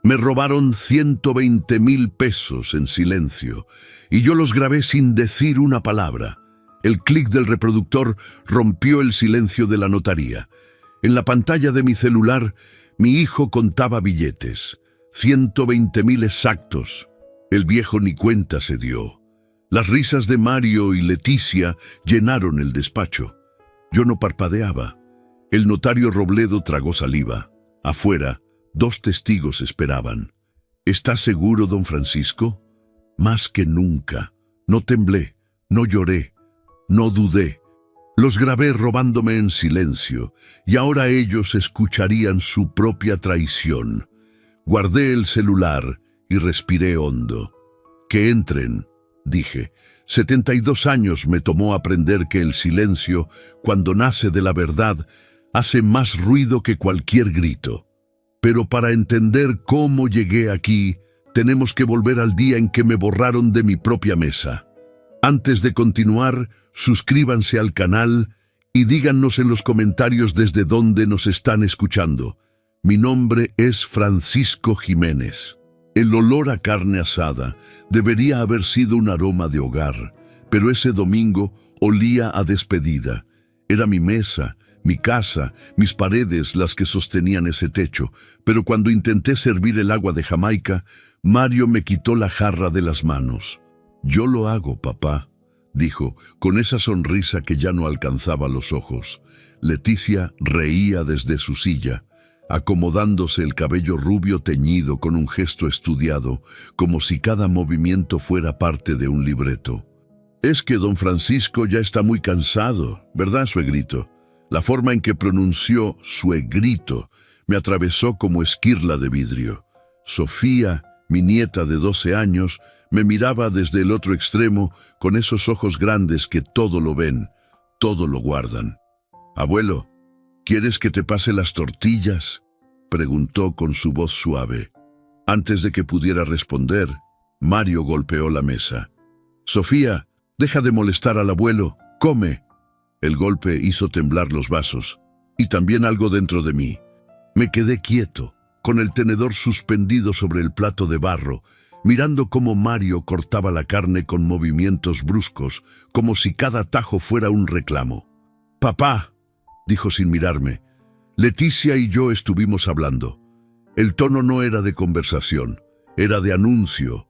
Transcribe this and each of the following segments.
Me robaron 120,000 pesos en silencio, y yo los grabé sin decir una palabra. El clic del reproductor rompió el silencio de la notaría. En la pantalla de mi celular, mi hijo contaba billetes. 120,000 exactos. El viejo ni cuenta se dio. Las risas de Mario y Leticia llenaron el despacho. Yo no parpadeaba. El notario Robledo tragó saliva. Afuera, 2 testigos esperaban. ¿Está seguro, don Francisco? Más que nunca. No temblé, no lloré, no dudé. Los grabé robándome en silencio, y ahora ellos escucharían su propia traición. Guardé el celular y respiré hondo. Que entren, dije. 72 años me tomó aprender que el silencio, cuando nace de la verdad, hace más ruido que cualquier grito. Pero para entender cómo llegué aquí, tenemos que volver al día en que me borraron de mi propia mesa. Antes de continuar, suscríbanse al canal y díganos en los comentarios desde dónde nos están escuchando. Mi nombre es Francisco Jiménez. El olor a carne asada debería haber sido un aroma de hogar, pero ese domingo olía a despedida. Era mi mesa, mi casa, mis paredes las que sostenían ese techo, pero cuando intenté servir el agua de Jamaica, Mario me quitó la jarra de las manos. «Yo lo hago, papá», dijo, con esa sonrisa que ya no alcanzaba los ojos. Leticia reía desde su silla, acomodándose el cabello rubio teñido con un gesto estudiado, como si cada movimiento fuera parte de un libreto. «Es que don Francisco ya está muy cansado, ¿verdad, suegrito?». La forma en que pronunció suegrito me atravesó como esquirla de vidrio. Sofía, mi nieta de 12 años, me miraba desde el otro extremo con esos ojos grandes que todo lo ven, todo lo guardan. «Abuelo, ¿quieres que te pase las tortillas?», preguntó con su voz suave. Antes de que pudiera responder, Mario golpeó la mesa. «Sofía, deja de molestar al abuelo, come». El golpe hizo temblar los vasos, y también algo dentro de mí. Me quedé quieto, con el tenedor suspendido sobre el plato de barro, mirando cómo Mario cortaba la carne con movimientos bruscos, como si cada tajo fuera un reclamo. «Papá», dijo sin mirarme. Leticia y yo estuvimos hablando. El tono no era de conversación, era de anuncio.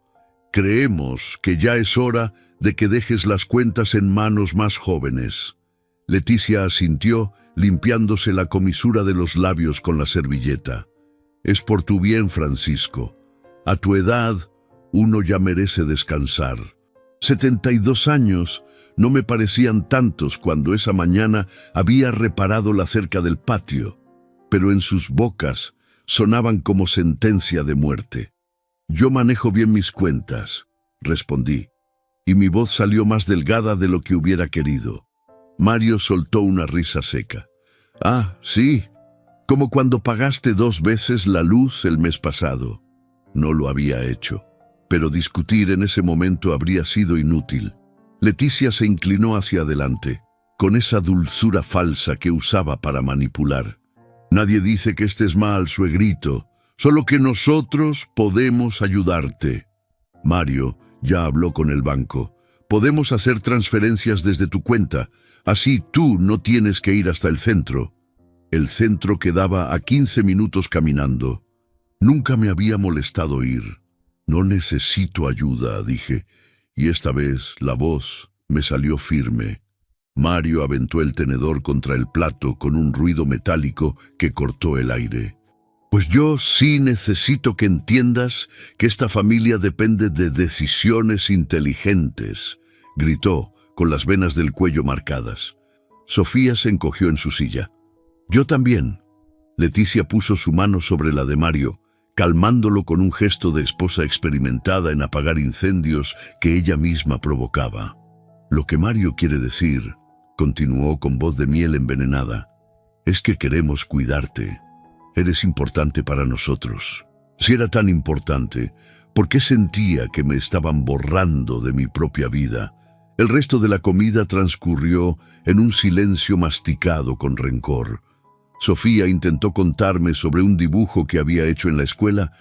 «Creemos que ya es hora de que dejes las cuentas en manos más jóvenes». Leticia asintió, limpiándose la comisura de los labios con la servilleta. «Es por tu bien, Francisco. A tu edad, uno ya merece descansar». 72 años no me parecían tantos cuando esa mañana había reparado la cerca del patio, pero en sus bocas sonaban como sentencia de muerte. «Yo manejo bien mis cuentas», respondí, y mi voz salió más delgada de lo que hubiera querido. Mario soltó una risa seca. «Ah, sí, como cuando pagaste 2 veces la luz el mes pasado». No lo había hecho, pero discutir en ese momento habría sido inútil. Leticia se inclinó hacia adelante, con esa dulzura falsa que usaba para manipular. «Nadie dice que estés mal, suegrito, solo que nosotros podemos ayudarte». Mario ya habló con el banco. «Podemos hacer transferencias desde tu cuenta, así tú no tienes que ir hasta el centro». El centro quedaba a 15 minutos caminando. Nunca me había molestado ir. «No necesito ayuda», dije, y esta vez la voz me salió firme. Mario aventó el tenedor contra el plato con un ruido metálico que cortó el aire. «Pues yo sí necesito que entiendas que esta familia depende de decisiones inteligentes», gritó, con las venas del cuello marcadas. Sofía se encogió en su silla. «Yo también». Leticia puso su mano sobre la de Mario, calmándolo con un gesto de esposa experimentada en apagar incendios que ella misma provocaba. «Lo que Mario quiere decir», continuó con voz de miel envenenada, «es que queremos cuidarte. Eres importante para nosotros. Si era tan importante, ¿por qué sentía que me estaban borrando de mi propia vida?» El resto de la comida transcurrió en un silencio masticado con rencor. Sofía intentó contarme sobre un dibujo que había hecho en la escuela,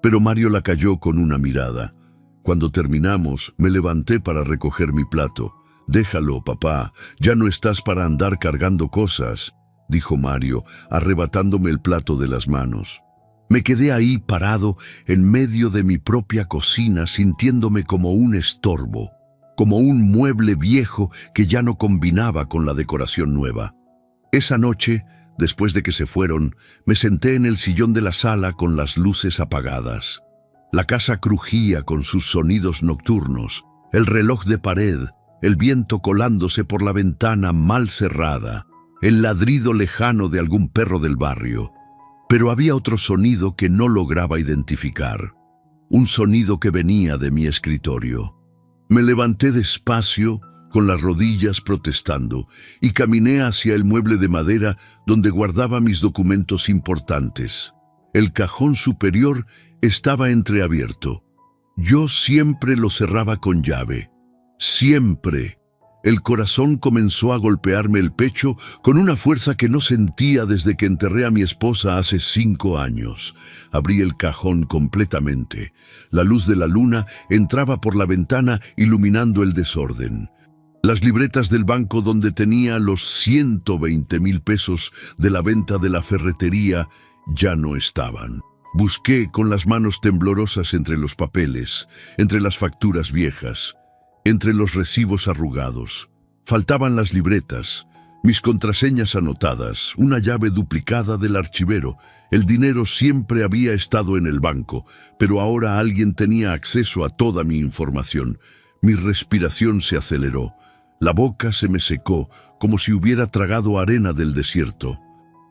pero Mario la calló con una mirada. Cuando terminamos, me levanté para recoger mi plato. «Déjalo, papá, ya no estás para andar cargando cosas», dijo Mario, arrebatándome el plato de las manos. Me quedé ahí parado en medio de mi propia cocina, sintiéndome como un estorbo, como un mueble viejo que ya no combinaba con la decoración nueva. Esa noche, después de que se fueron, me senté en el sillón de la sala con las luces apagadas. La casa crujía con sus sonidos nocturnos, el reloj de pared, el viento colándose por la ventana mal cerrada, el ladrido lejano de algún perro del barrio. Pero había otro sonido que no lograba identificar, un sonido que venía de mi escritorio. Me levanté despacio, con las rodillas protestando, y caminé hacia el mueble de madera donde guardaba mis documentos importantes. El cajón superior estaba entreabierto. Yo siempre lo cerraba con llave. Siempre. El corazón comenzó a golpearme el pecho con una fuerza que no sentía desde que enterré a mi esposa hace 5 años. Abrí el cajón completamente. La luz de la luna entraba por la ventana iluminando el desorden. Las libretas del banco donde tenía los 120,000 pesos de la venta de la ferretería ya no estaban. Busqué con las manos temblorosas entre los papeles, entre las facturas viejas, entre los recibos arrugados. Faltaban las libretas, mis contraseñas anotadas, una llave duplicada del archivero. El dinero siempre había estado en el banco, pero ahora alguien tenía acceso a toda mi información. Mi respiración se aceleró. La boca se me secó, como si hubiera tragado arena del desierto.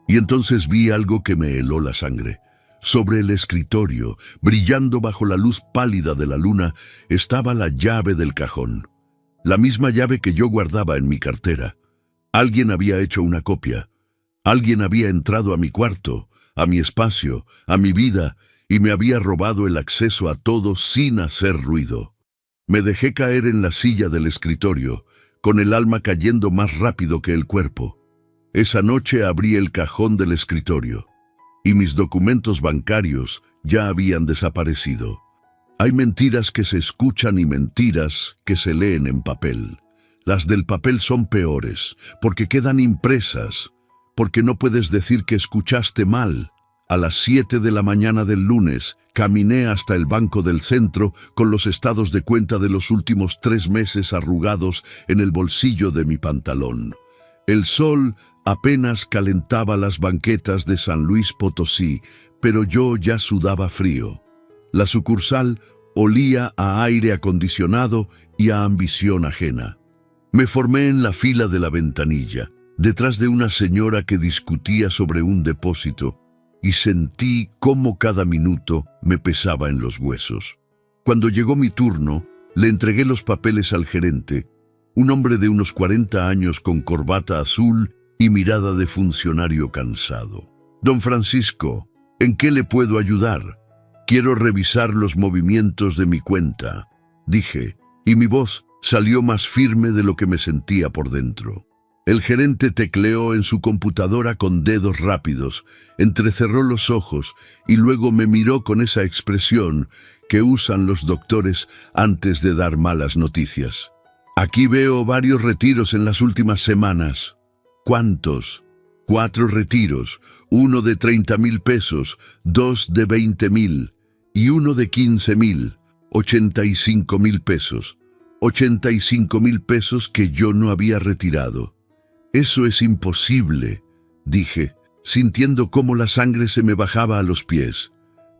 Y entonces vi algo que me heló la sangre. Sobre el escritorio, brillando bajo la luz pálida de la luna, estaba la llave del cajón. La misma llave que yo guardaba en mi cartera. Alguien había hecho una copia. Alguien había entrado a mi cuarto, a mi espacio, a mi vida, y me había robado el acceso a todo sin hacer ruido. Me dejé caer en la silla del escritorio, con el alma cayendo más rápido que el cuerpo. Esa noche abrí el cajón del escritorio, y mis documentos bancarios ya habían desaparecido. Hay mentiras que se escuchan y mentiras que se leen en papel. Las del papel son peores, porque quedan impresas, porque no puedes decir que escuchaste mal. A las 7 de la mañana del lunes, caminé hasta el banco del centro con los estados de cuenta de los últimos 3 meses arrugados en el bolsillo de mi pantalón. El sol apenas calentaba las banquetas de San Luis Potosí, pero yo ya sudaba frío. La sucursal olía a aire acondicionado y a ambición ajena. Me formé en la fila de la ventanilla, detrás de una señora que discutía sobre un depósito, y sentí cómo cada minuto me pesaba en los huesos. Cuando llegó mi turno, le entregué los papeles al gerente, un hombre de unos 40 años con corbata azul y mirada de funcionario cansado. «Don Francisco, ¿en qué le puedo ayudar? Quiero revisar los movimientos de mi cuenta», dije, y mi voz salió más firme de lo que me sentía por dentro. El gerente tecleó en su computadora con dedos rápidos, entrecerró los ojos y luego me miró con esa expresión que usan los doctores antes de dar malas noticias. «Aquí veo varios retiros en las últimas semanas». «¿Cuántos?» 4 retiros, uno de 30,000 pesos, 2 de 20,000 y uno de 15,000, 85,000 pesos. 85,000 pesos que yo no había retirado. «Eso es imposible», dije, sintiendo cómo la sangre se me bajaba a los pies.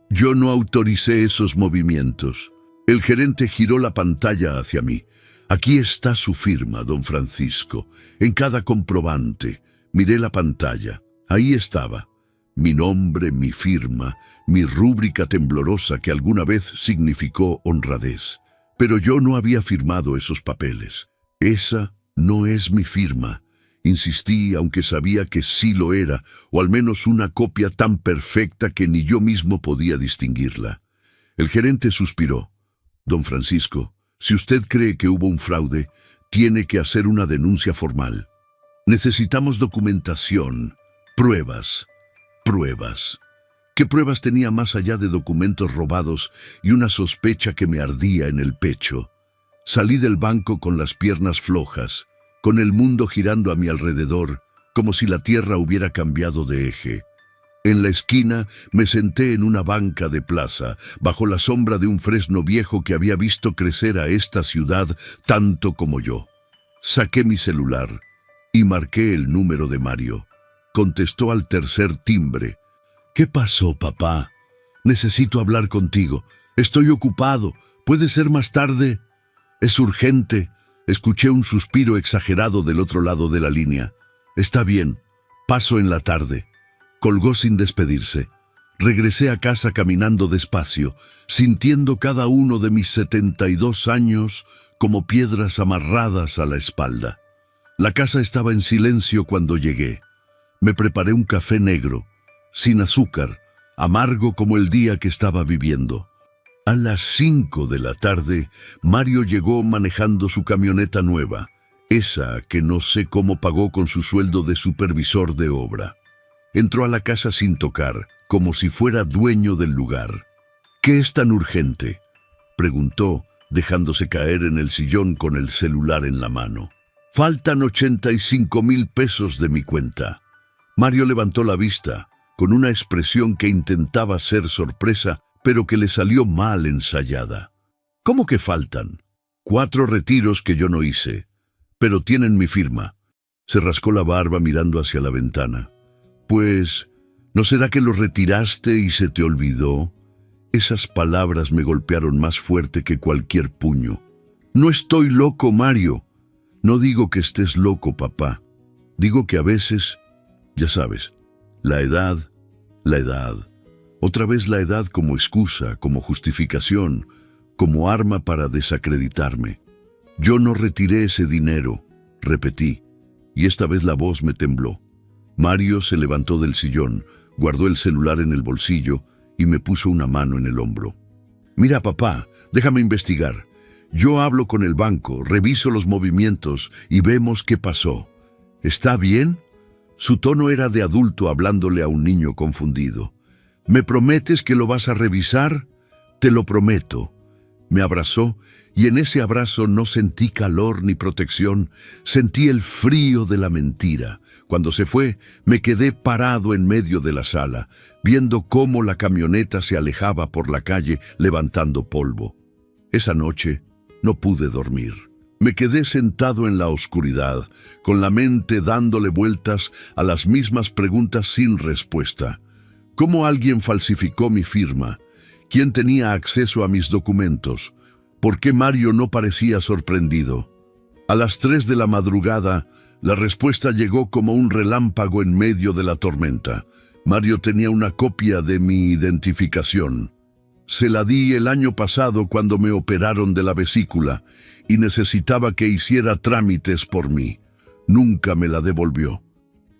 «Yo no autoricé esos movimientos». El gerente giró la pantalla hacia mí. «Aquí está su firma, don Francisco, en cada comprobante». Miré la pantalla. Ahí estaba. Mi nombre, mi firma, mi rúbrica temblorosa que alguna vez significó honradez. Pero yo no había firmado esos papeles. «Esa no es mi firma», insistí, aunque sabía que sí lo era, o al menos una copia tan perfecta que ni yo mismo podía distinguirla. El gerente suspiró. «Don Francisco, si usted cree que hubo un fraude, tiene que hacer una denuncia formal. Necesitamos documentación, pruebas. ¿Qué pruebas tenía más allá de documentos robados y una sospecha que me ardía en el pecho? Salí del banco con las piernas flojas, con el mundo girando a mi alrededor, como si la tierra hubiera cambiado de eje. En la esquina me senté en una banca de plaza, bajo la sombra de un fresno viejo que había visto crecer a esta ciudad tanto como yo. Saqué mi celular y marqué el número de Mario. Contestó al tercer timbre. «¿Qué pasó, papá? Necesito hablar contigo. Estoy ocupado. ¿Puede ser más tarde?» «Es urgente». Escuché un suspiro exagerado del otro lado de la línea. «Está bien. Paso en la tarde». Colgó sin despedirse. Regresé a casa caminando despacio, sintiendo cada uno de mis 72 años como piedras amarradas a la espalda. La casa estaba en silencio cuando llegué. Me preparé un café negro, sin azúcar, amargo como el día que estaba viviendo. A las 5 de la tarde, Mario llegó manejando su camioneta nueva, esa que no sé cómo pagó con su sueldo de supervisor de obra. Entró a la casa sin tocar, como si fuera dueño del lugar. «¿Qué es tan urgente?», preguntó, dejándose caer en el sillón con el celular en la mano. «Faltan 85,000 pesos de mi cuenta». Mario levantó la vista, con una expresión que intentaba ser sorpresa, pero que le salió mal ensayada. «¿Cómo que faltan?» «4 retiros que yo no hice, pero tienen mi firma». Se rascó la barba mirando hacia la ventana. «Pues, ¿no será que los retiraste y se te olvidó?» Esas palabras me golpearon más fuerte que cualquier puño. «No estoy loco, Mario. No digo que estés loco, papá. Digo que a veces, ya sabes, la edad. Otra vez la edad como excusa, como justificación, como arma para desacreditarme. Yo no retiré ese dinero», repetí, y esta vez la voz me tembló. Mario se levantó del sillón, guardó el celular en el bolsillo y me puso una mano en el hombro. «Mira, papá, déjame investigar. Yo hablo con el banco, reviso los movimientos y vemos qué pasó. ¿Está bien?» Su tono era de adulto hablándole a un niño confundido. «¿Me prometes que lo vas a revisar?» «Te lo prometo». Me abrazó y en ese abrazo no sentí calor ni protección, sentí el frío de la mentira. Cuando se fue, me quedé parado en medio de la sala, viendo cómo la camioneta se alejaba por la calle levantando polvo. Esa noche no pude dormir. Me quedé sentado en la oscuridad, con la mente dándole vueltas a las mismas preguntas sin respuesta. ¿Cómo alguien falsificó mi firma? ¿Quién tenía acceso a mis documentos? ¿Por qué Mario no parecía sorprendido? A las 3 de la madrugada, la respuesta llegó como un relámpago en medio de la tormenta. Mario tenía una copia de mi identificación. Se la di el año pasado cuando me operaron de la vesícula y necesitaba que hiciera trámites por mí. Nunca me la devolvió.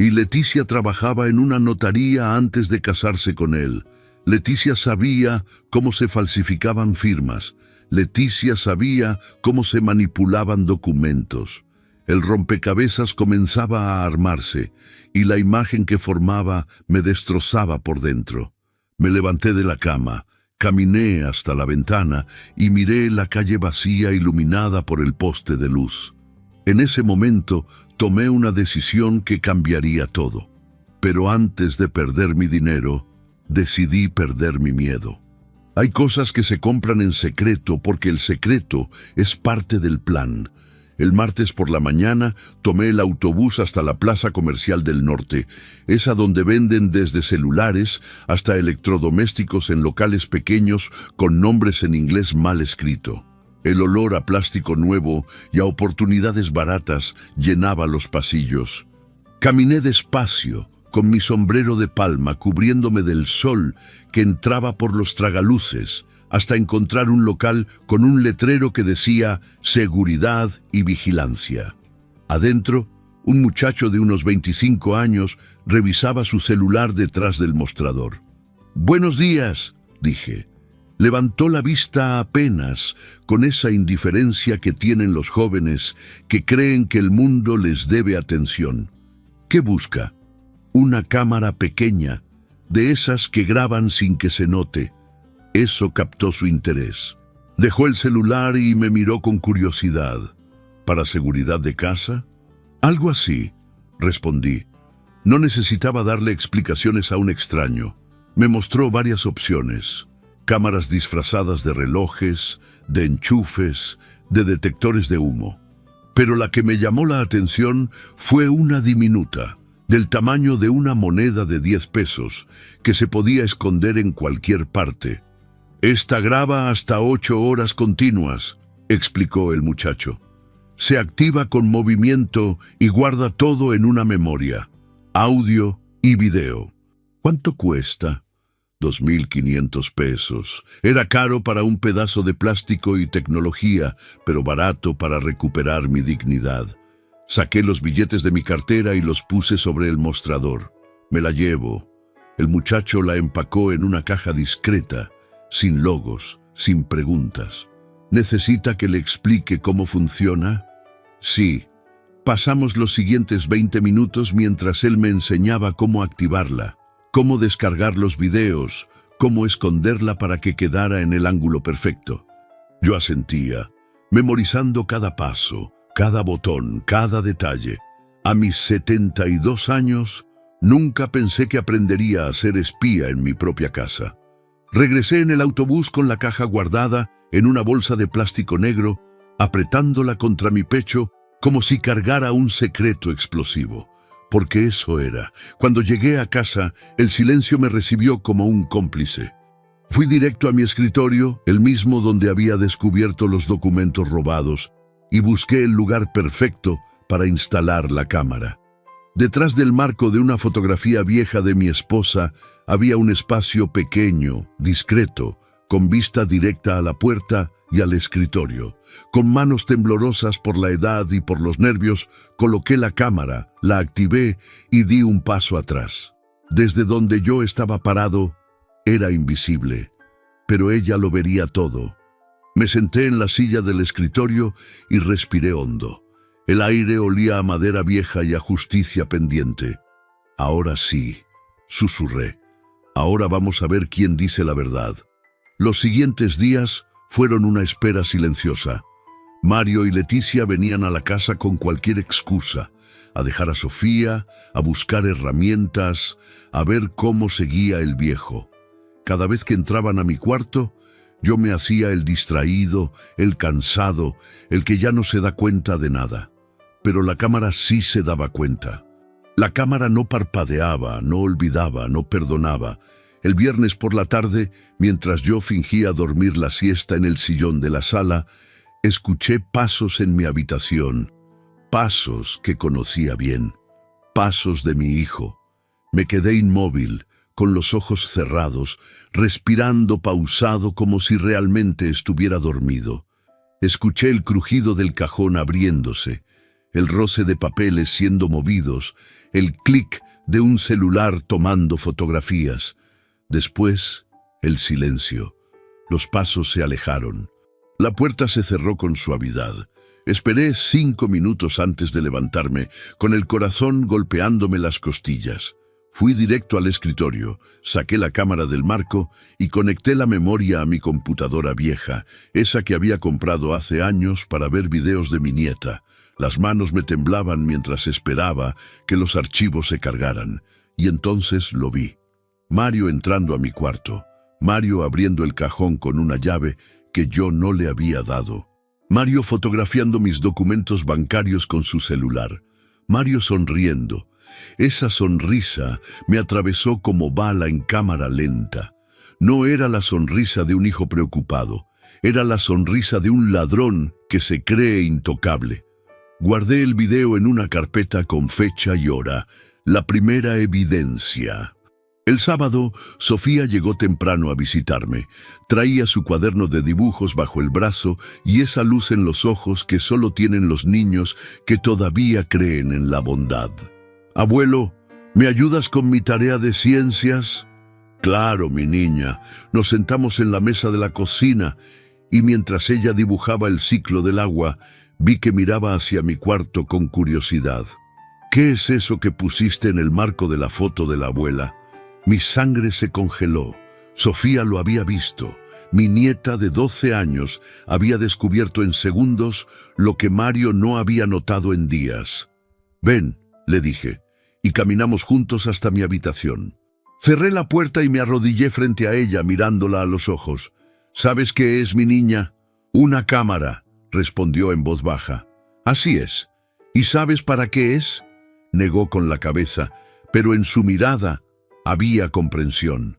Y Leticia trabajaba en una notaría antes de casarse con él. Leticia sabía cómo se falsificaban firmas. Leticia sabía cómo se manipulaban documentos. El rompecabezas comenzaba a armarse y la imagen que formaba me destrozaba por dentro. Me levanté de la cama, caminé hasta la ventana y miré la calle vacía iluminada por el poste de luz. En ese momento tomé una decisión que cambiaría todo. Pero antes de perder mi dinero, decidí perder mi miedo. Hay cosas que se compran en secreto porque el secreto es parte del plan. El martes por la mañana tomé el autobús hasta la Plaza Comercial del Norte, esa donde venden desde celulares hasta electrodomésticos en locales pequeños con nombres en inglés mal escrito. El olor a plástico nuevo y a oportunidades baratas llenaba los pasillos. Caminé despacio, con mi sombrero de palma cubriéndome del sol que entraba por los tragaluces, hasta encontrar un local con un letrero que decía «Seguridad y vigilancia». Adentro, un muchacho de unos 25 años revisaba su celular detrás del mostrador. «Buenos días», dije. Levantó la vista apenas, con esa indiferencia que tienen los jóvenes que creen que el mundo les debe atención. «¿Qué busca?» «Una cámara pequeña». de esas que graban sin que se note. Eso captó su interés. Dejó el celular y me miró con curiosidad. ¿Para seguridad de casa? Algo así, respondí. No necesitaba darle explicaciones a un extraño. Me mostró varias opciones. Cámaras disfrazadas de relojes, de enchufes, de detectores de humo. Pero la que me llamó la atención fue una diminuta, del tamaño de una moneda de 10 pesos, que se podía esconder en cualquier parte. «Esta graba hasta 8 horas continuas», explicó el muchacho. «Se activa con movimiento y guarda todo en una memoria, audio y video». «¿Cuánto cuesta?» 2.500 pesos. Era caro para un pedazo de plástico y tecnología, pero barato para recuperar mi dignidad. Saqué los billetes de mi cartera y los puse sobre el mostrador. «Me la llevo». El muchacho la empacó en una caja discreta, sin logos, sin preguntas. ¿Necesita que le explique cómo funciona? Sí. Pasamos los siguientes 20 minutos mientras él me enseñaba cómo activarla, cómo descargar los videos, cómo esconderla para que quedara en el ángulo perfecto. Yo asentía, memorizando cada paso, cada botón, cada detalle. A mis 72 años, nunca pensé que aprendería a ser espía en mi propia casa. Regresé en el autobús con la caja guardada en una bolsa de plástico negro, apretándola contra mi pecho como si cargara un secreto explosivo. Porque eso era. Cuando llegué a casa, el silencio me recibió como un cómplice. Fui directo a mi escritorio, el mismo donde había descubierto los documentos robados, y busqué el lugar perfecto para instalar la cámara. Detrás del marco de una fotografía vieja de mi esposa había un espacio pequeño, discreto, con vista directa a la puerta y al escritorio. Con manos temblorosas por la edad y por los nervios, coloqué la cámara, la activé y di un paso atrás. Desde donde yo estaba parado, era invisible, pero ella lo vería todo. Me senté en la silla del escritorio y respiré hondo. El aire olía a madera vieja y a justicia pendiente. «Ahora sí», susurré. «Ahora vamos a ver quién dice la verdad». Los siguientes días fueron una espera silenciosa. Mario y Leticia venían a la casa con cualquier excusa, a dejar a Sofía, a buscar herramientas, a ver cómo seguía el viejo. Cada vez que entraban a mi cuarto, yo me hacía el distraído, el cansado, el que ya no se da cuenta de nada. Pero la cámara sí se daba cuenta. La cámara no parpadeaba, no olvidaba, no perdonaba. El viernes por la tarde, mientras yo fingía dormir la siesta en el sillón de la sala, escuché pasos en mi habitación, pasos que conocía bien, pasos de mi hijo. Me quedé inmóvil, con los ojos cerrados, respirando pausado como si realmente estuviera dormido. Escuché el crujido del cajón abriéndose, el roce de papeles siendo movidos, el clic de un celular tomando fotografías. Después, el silencio. Los pasos se alejaron. La puerta se cerró con suavidad. Esperé 5 minutos antes de levantarme, con el corazón golpeándome las costillas. Fui directo al escritorio, saqué la cámara del marco y conecté la memoria a mi computadora vieja, esa que había comprado hace años para ver videos de mi nieta. Las manos me temblaban mientras esperaba que los archivos se cargaran, y entonces lo vi. Mario entrando a mi cuarto, Mario abriendo el cajón con una llave que yo no le había dado. Mario fotografiando mis documentos bancarios con su celular. Mario sonriendo. Esa sonrisa me atravesó como bala en cámara lenta. No era la sonrisa de un hijo preocupado, era la sonrisa de un ladrón que se cree intocable. Guardé el video en una carpeta con fecha y hora, la primera evidencia. El sábado, Sofía llegó temprano a visitarme. Traía su cuaderno de dibujos bajo el brazo y esa luz en los ojos que solo tienen los niños que todavía creen en la bondad. «Abuelo, ¿me ayudas con mi tarea de ciencias?» «Claro, mi niña». Nos sentamos en la mesa de la cocina y mientras ella dibujaba el ciclo del agua, vi que miraba hacia mi cuarto con curiosidad. «¿Qué es eso que pusiste en el marco de la foto de la abuela?» Mi sangre se congeló. Sofía lo había visto. Mi nieta de 12 años había descubierto en segundos lo que Mario no había notado en días. «Ven», le dije, y caminamos juntos hasta mi habitación. Cerré la puerta y me arrodillé frente a ella mirándola a los ojos. «¿Sabes qué es, mi niña?» «Una cámara», respondió en voz baja. «Así es. ¿Y sabes para qué es?» Negó con la cabeza, pero en su mirada había comprensión.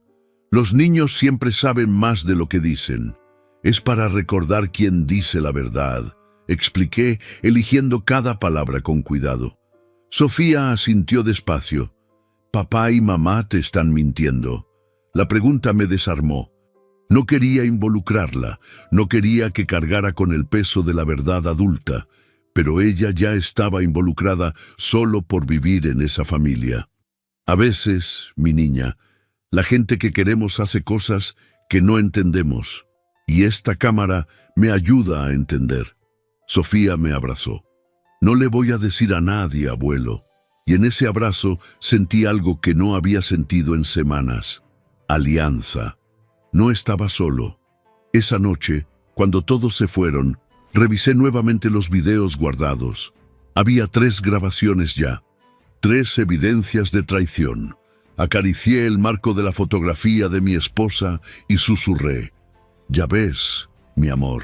Los niños siempre saben más de lo que dicen. Es para recordar quién dice la verdad, expliqué, eligiendo cada palabra con cuidado. Sofía asintió despacio. «Papá y mamá te están mintiendo». La pregunta me desarmó. No quería involucrarla, no quería que cargara con el peso de la verdad adulta, pero ella ya estaba involucrada solo por vivir en esa familia. A veces, mi niña, la gente que queremos hace cosas que no entendemos, y esta cámara me ayuda a entender. Sofía me abrazó. «No le voy a decir a nadie, abuelo». Y en ese abrazo sentí algo que no había sentido en semanas. Alianza. No estaba solo. Esa noche, cuando todos se fueron, revisé nuevamente los videos guardados. Había 3 grabaciones ya, 3 evidencias de traición. Acaricié el marco de la fotografía de mi esposa y susurré: «Ya ves, mi amor,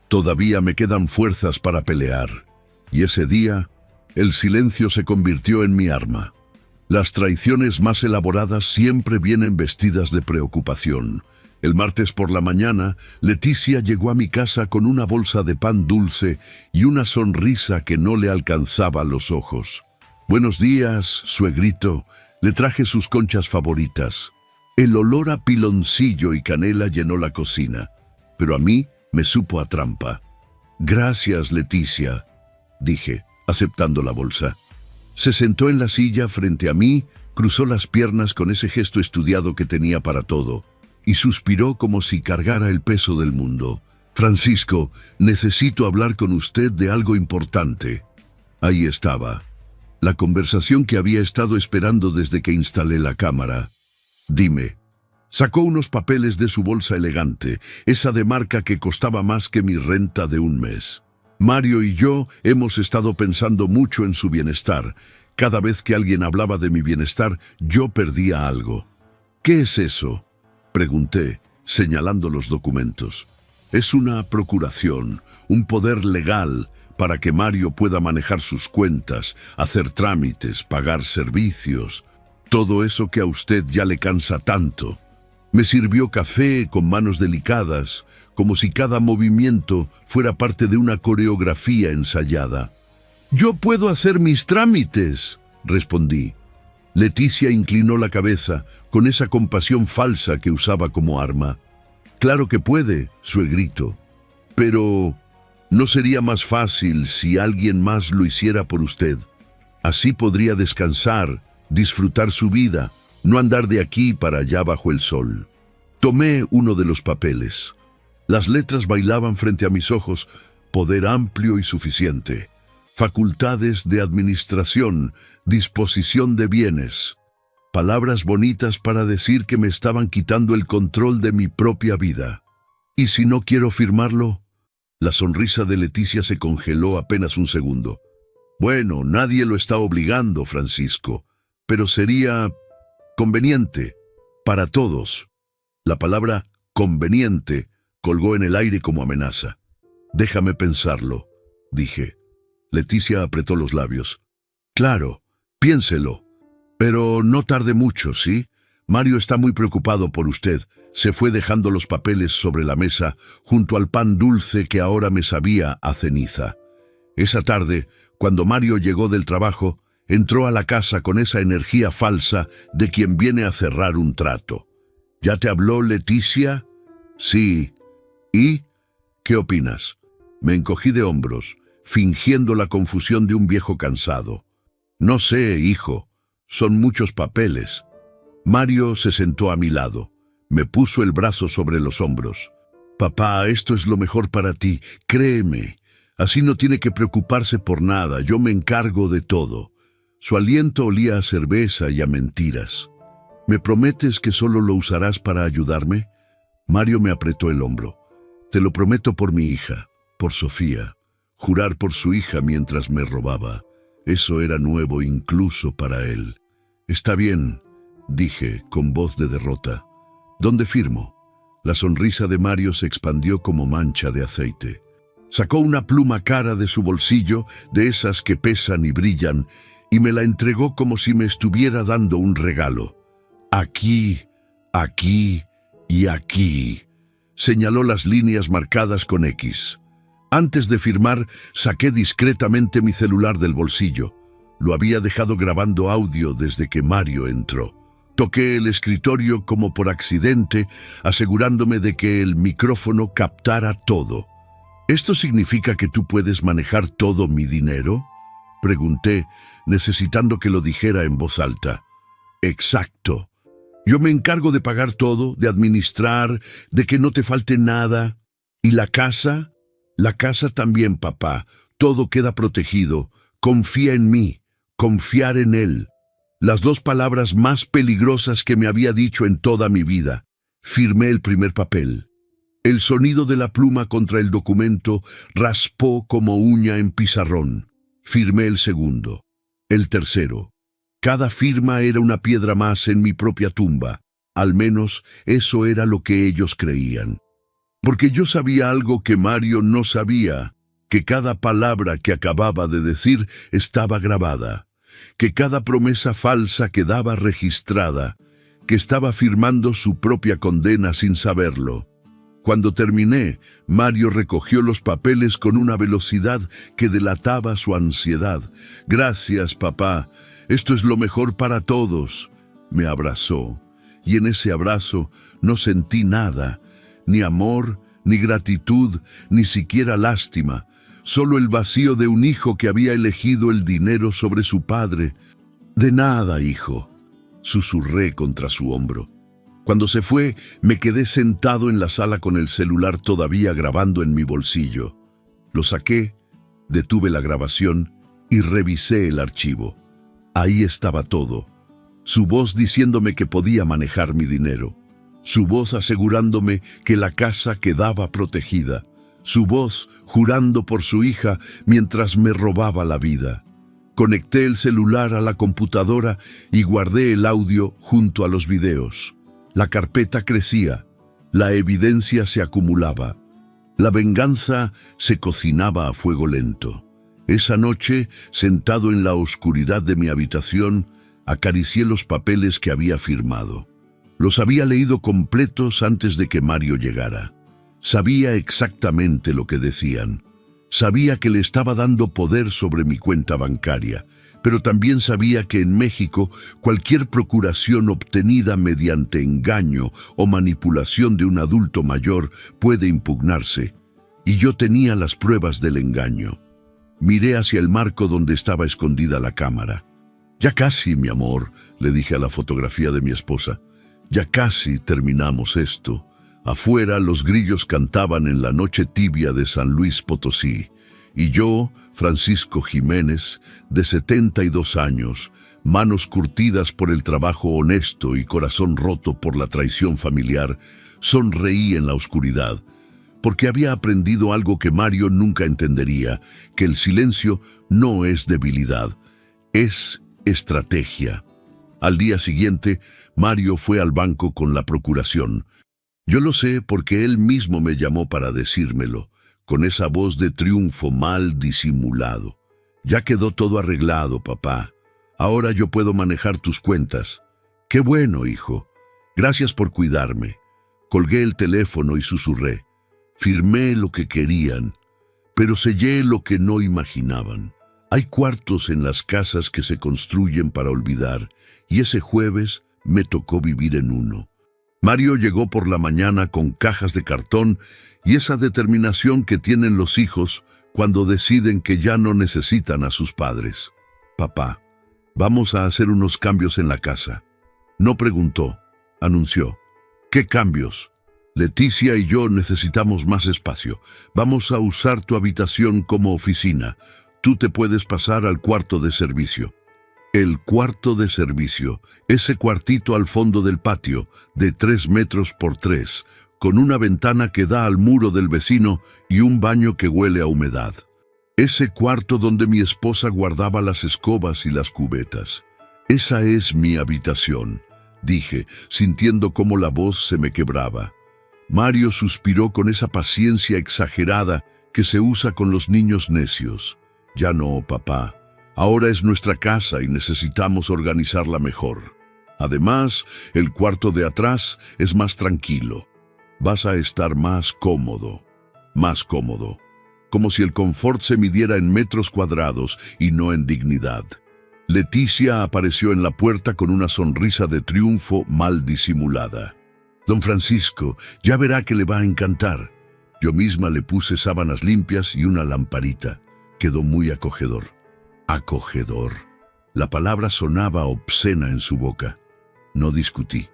todavía me quedan fuerzas para pelear». Y ese día, el silencio se convirtió en mi arma. Las traiciones más elaboradas siempre vienen vestidas de preocupación. El martes por la mañana, Leticia llegó a mi casa con una bolsa de pan dulce y una sonrisa que no le alcanzaba los ojos. «Buenos días, suegrito», le traje sus conchas favoritas. El olor a piloncillo y canela llenó la cocina, pero a mí me supo a trampa. «Gracias, Leticia», dije, aceptando la bolsa. Se sentó en la silla frente a mí, cruzó las piernas con ese gesto estudiado que tenía para todo, y suspiró como si cargara el peso del mundo. «Francisco, necesito hablar con usted de algo importante». Ahí estaba, la conversación que había estado esperando desde que instalé la cámara. «Dime». Sacó unos papeles de su bolsa elegante, esa de marca que costaba más que mi renta de un mes. «Mario y yo hemos estado pensando mucho en su bienestar. Cada vez que alguien hablaba de mi bienestar, yo perdía algo». «¿Qué es eso?», pregunté, señalando los documentos. «Es una procuración, un poder legal para que Mario pueda manejar sus cuentas, hacer trámites, pagar servicios, todo eso que a usted ya le cansa tanto». Me sirvió café con manos delicadas, como si cada movimiento fuera parte de una coreografía ensayada. «Yo puedo hacer mis trámites», respondí. Leticia inclinó la cabeza con esa compasión falsa que usaba como arma. «Claro que puede, suegrito. Pero ¿no sería más fácil si alguien más lo hiciera por usted? Así podría descansar, disfrutar su vida, no andar de aquí para allá bajo el sol». Tomé uno de los papeles. Las letras bailaban frente a mis ojos: poder amplio y suficiente, facultades de administración, disposición de bienes. Palabras bonitas para decir que me estaban quitando el control de mi propia vida. ¿Y si no quiero firmarlo? La sonrisa de Leticia se congeló apenas un segundo. «Bueno, nadie lo está obligando, Francisco, pero sería conveniente para todos». La palabra «conveniente» colgó en el aire como amenaza. «Déjame pensarlo», dije. Leticia apretó los labios. «Claro, piénselo. Pero no tarde mucho, ¿sí? Mario está muy preocupado por usted». Se fue dejando los papeles sobre la mesa, junto al pan dulce que ahora me sabía a ceniza. Esa tarde, cuando Mario llegó del trabajo, entró a la casa con esa energía falsa de quien viene a cerrar un trato. «¿Ya te habló Leticia?» «Sí». «¿Y? ¿Qué opinas?» Me encogí de hombros, fingiendo la confusión de un viejo cansado. «No sé, hijo. Son muchos papeles». Mario se sentó a mi lado. Me puso el brazo sobre los hombros. «Papá, esto es lo mejor para ti. Créeme. Así no tiene que preocuparse por nada. Yo me encargo de todo». Su aliento olía a cerveza y a mentiras. ¿Me prometes que solo lo usarás para ayudarme? Mario me apretó el hombro. Te lo prometo por mi hija, por Sofía. Jurar por su hija mientras me robaba. Eso era nuevo incluso para él. Está bien, dije con voz de derrota. ¿Dónde firmo? La sonrisa de Mario se expandió como mancha de aceite. Sacó una pluma cara de su bolsillo, de esas que pesan y brillan, y me la entregó como si me estuviera dando un regalo. Aquí, aquí y aquí. Señaló las líneas marcadas con X. Antes de firmar, saqué discretamente mi celular del bolsillo. Lo había dejado grabando audio desde que Mario entró. Toqué el escritorio como por accidente, asegurándome de que el micrófono captara todo. ¿Esto significa que tú puedes manejar todo mi dinero? Pregunté, necesitando que lo dijera en voz alta. Exacto. Yo me encargo de pagar todo, de administrar, de que no te falte nada. ¿Y la casa? La casa también, papá. Todo queda protegido. Confía en mí. Confiar en él. Las dos palabras más peligrosas que me había dicho en toda mi vida. Firmé el primer papel. El sonido de la pluma contra el documento raspó como uña en pizarrón. Firmé el segundo. El tercero. Cada firma era una piedra más en mi propia tumba. Al menos eso era lo que ellos creían. Porque yo sabía algo que Mario no sabía, que cada palabra que acababa de decir estaba grabada, que cada promesa falsa quedaba registrada, que estaba firmando su propia condena sin saberlo. Cuando terminé, Mario recogió los papeles con una velocidad que delataba su ansiedad. Gracias, papá. Esto es lo mejor para todos. Me abrazó, y en ese abrazo no sentí nada, ni amor, ni gratitud, ni siquiera lástima, solo el vacío de un hijo que había elegido el dinero sobre su padre. De nada, hijo, susurré contra su hombro. Cuando se fue, me quedé sentado en la sala con el celular todavía grabando en mi bolsillo. Lo saqué, detuve la grabación y revisé el archivo. Ahí estaba todo. Su voz diciéndome que podía manejar mi dinero. Su voz asegurándome que la casa quedaba protegida. Su voz jurando por su hija mientras me robaba la vida. Conecté el celular a la computadora y guardé el audio junto a los videos. La carpeta crecía. La evidencia se acumulaba. La venganza se cocinaba a fuego lento. Esa noche, sentado en la oscuridad de mi habitación, acaricié los papeles que había firmado. Los había leído completos antes de que Mario llegara. Sabía exactamente lo que decían. Sabía que le estaba dando poder sobre mi cuenta bancaria, pero también sabía que en México cualquier procuración obtenida mediante engaño o manipulación de un adulto mayor puede impugnarse, y yo tenía las pruebas del engaño. Miré hacia el marco donde estaba escondida la cámara. «Ya casi, mi amor», le dije a la fotografía de mi esposa. «Ya casi terminamos esto». Afuera los grillos cantaban en la noche tibia de San Luis Potosí. Y yo, Francisco Jiménez, de 72 años, manos curtidas por el trabajo honesto y corazón roto por la traición familiar, sonreí en la oscuridad, porque había aprendido algo que Mario nunca entendería, que el silencio no es debilidad, es estrategia. Al día siguiente, Mario fue al banco con la procuración. Yo lo sé porque él mismo me llamó para decírmelo, con esa voz de triunfo mal disimulado. «Ya quedó todo arreglado, papá. Ahora yo puedo manejar tus cuentas». «Qué bueno, hijo. Gracias por cuidarme». Colgué el teléfono y susurré. Firmé lo que querían, pero sellé lo que no imaginaban. Hay cuartos en las casas que se construyen para olvidar, y ese jueves me tocó vivir en uno. Mario llegó por la mañana con cajas de cartón y esa determinación que tienen los hijos cuando deciden que ya no necesitan a sus padres. «Papá, vamos a hacer unos cambios en la casa». No preguntó, anunció. «¿Qué cambios?» «Leticia y yo necesitamos más espacio. Vamos a usar tu habitación como oficina. Tú te puedes pasar al cuarto de servicio». El cuarto de servicio, ese cuartito al fondo del patio, de 3 metros por 3, con una ventana que da al muro del vecino y un baño que huele a humedad. Ese cuarto donde mi esposa guardaba las escobas y las cubetas. Esa es mi habitación, dije, sintiendo cómo la voz se me quebraba. Mario suspiró con esa paciencia exagerada que se usa con los niños necios. Ya no, papá. Ahora es nuestra casa y necesitamos organizarla mejor. Además, el cuarto de atrás es más tranquilo. Vas a estar más cómodo. Como si el confort se midiera en metros cuadrados y no en dignidad. Leticia apareció en la puerta con una sonrisa de triunfo mal disimulada. Don Francisco, ya verá que le va a encantar. Yo misma le puse sábanas limpias y una lamparita. Quedó muy acogedor. Acogedor. La palabra sonaba obscena en su boca. No discutí.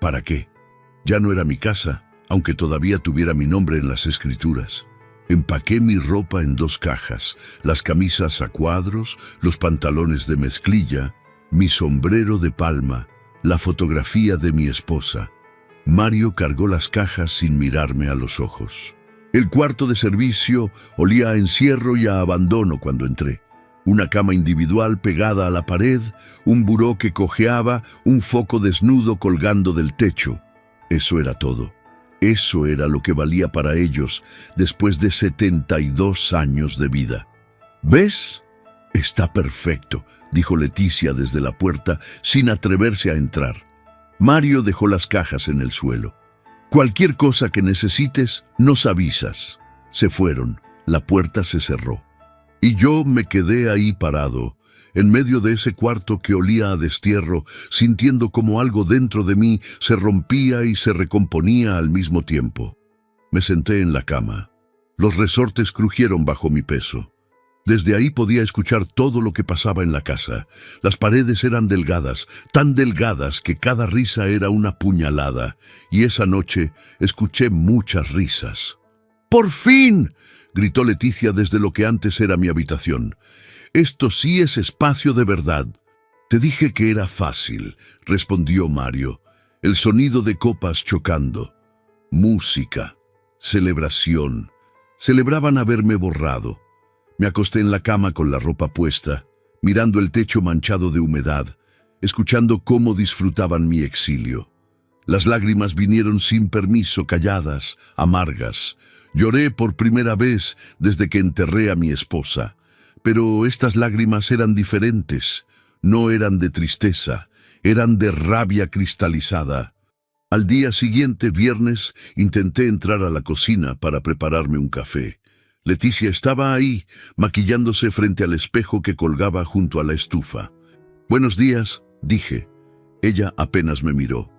¿Para qué? Ya no era mi casa, aunque todavía tuviera mi nombre en las escrituras. Empaqué mi ropa en 2 cajas, las camisas a cuadros, los pantalones de mezclilla, mi sombrero de palma, la fotografía de mi esposa. Mario cargó las cajas sin mirarme a los ojos. El cuarto de servicio olía a encierro y a abandono cuando entré. Una cama individual pegada a la pared, un buró que cojeaba, un foco desnudo colgando del techo. Eso era todo. Eso era lo que valía para ellos después de 72 años de vida. ¿Ves? Está perfecto, dijo Leticia desde la puerta sin atreverse a entrar. Mario dejó las cajas en el suelo. Cualquier cosa que necesites, nos avisas. Se fueron, la puerta se cerró. Y yo me quedé ahí parado, en medio de ese cuarto que olía a destierro, sintiendo como algo dentro de mí se rompía y se recomponía al mismo tiempo. Me senté en la cama. Los resortes crujieron bajo mi peso. Desde ahí podía escuchar todo lo que pasaba en la casa. Las paredes eran delgadas, tan delgadas que cada risa era una puñalada, y esa noche escuché muchas risas. ¡Por fin!, gritó Leticia desde lo que antes era mi habitación. Esto sí es espacio de verdad. Te dije que era fácil, respondió Mario. El sonido de copas chocando. Música. Celebración. Celebraban haberme borrado. Me acosté en la cama con la ropa puesta, mirando el techo manchado de humedad, escuchando cómo disfrutaban mi exilio. Las lágrimas vinieron sin permiso, calladas, amargas. Lloré por primera vez desde que enterré a mi esposa. Pero estas lágrimas eran diferentes, no eran de tristeza, eran de rabia cristalizada. Al día siguiente, viernes, intenté entrar a la cocina para prepararme un café. Leticia estaba ahí, maquillándose frente al espejo que colgaba junto a la estufa. «Buenos días», dije. Ella apenas me miró.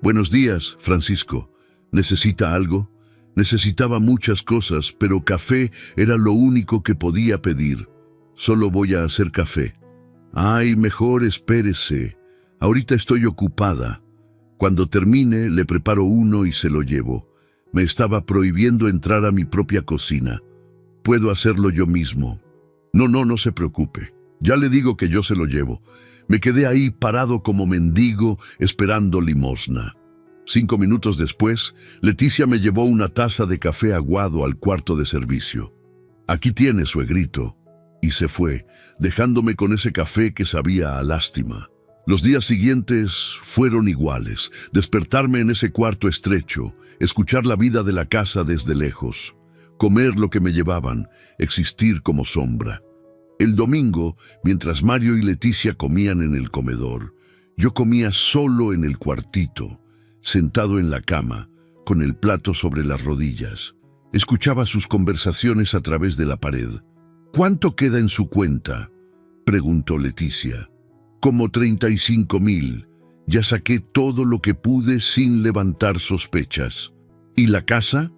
«Buenos días, Francisco. ¿Necesita algo?» Necesitaba muchas cosas, pero café era lo único que podía pedir. «Solo voy a hacer café». «Ay, mejor espérese. Ahorita estoy ocupada. Cuando termine, le preparo uno y se lo llevo. Me estaba prohibiendo entrar a mi propia cocina. Puedo hacerlo yo mismo». No se preocupe. Ya le digo que yo se lo llevo». Me quedé ahí parado como mendigo, esperando limosna. 5 minutos después, Leticia me llevó una taza de café aguado al cuarto de servicio. «Aquí tiene, suegrito». Y se fue, dejándome con ese café que sabía a lástima. Los días siguientes fueron iguales. Despertarme en ese cuarto estrecho, escuchar la vida de la casa desde lejos, comer lo que me llevaban, existir como sombra. El domingo, mientras Mario y Leticia comían en el comedor, yo comía solo en el cuartito, sentado en la cama, con el plato sobre las rodillas. Escuchaba sus conversaciones a través de la pared. «¿Cuánto queda en su cuenta?», preguntó Leticia. «Como 35,000. Ya saqué todo lo que pude sin levantar sospechas». «¿Y la casa?».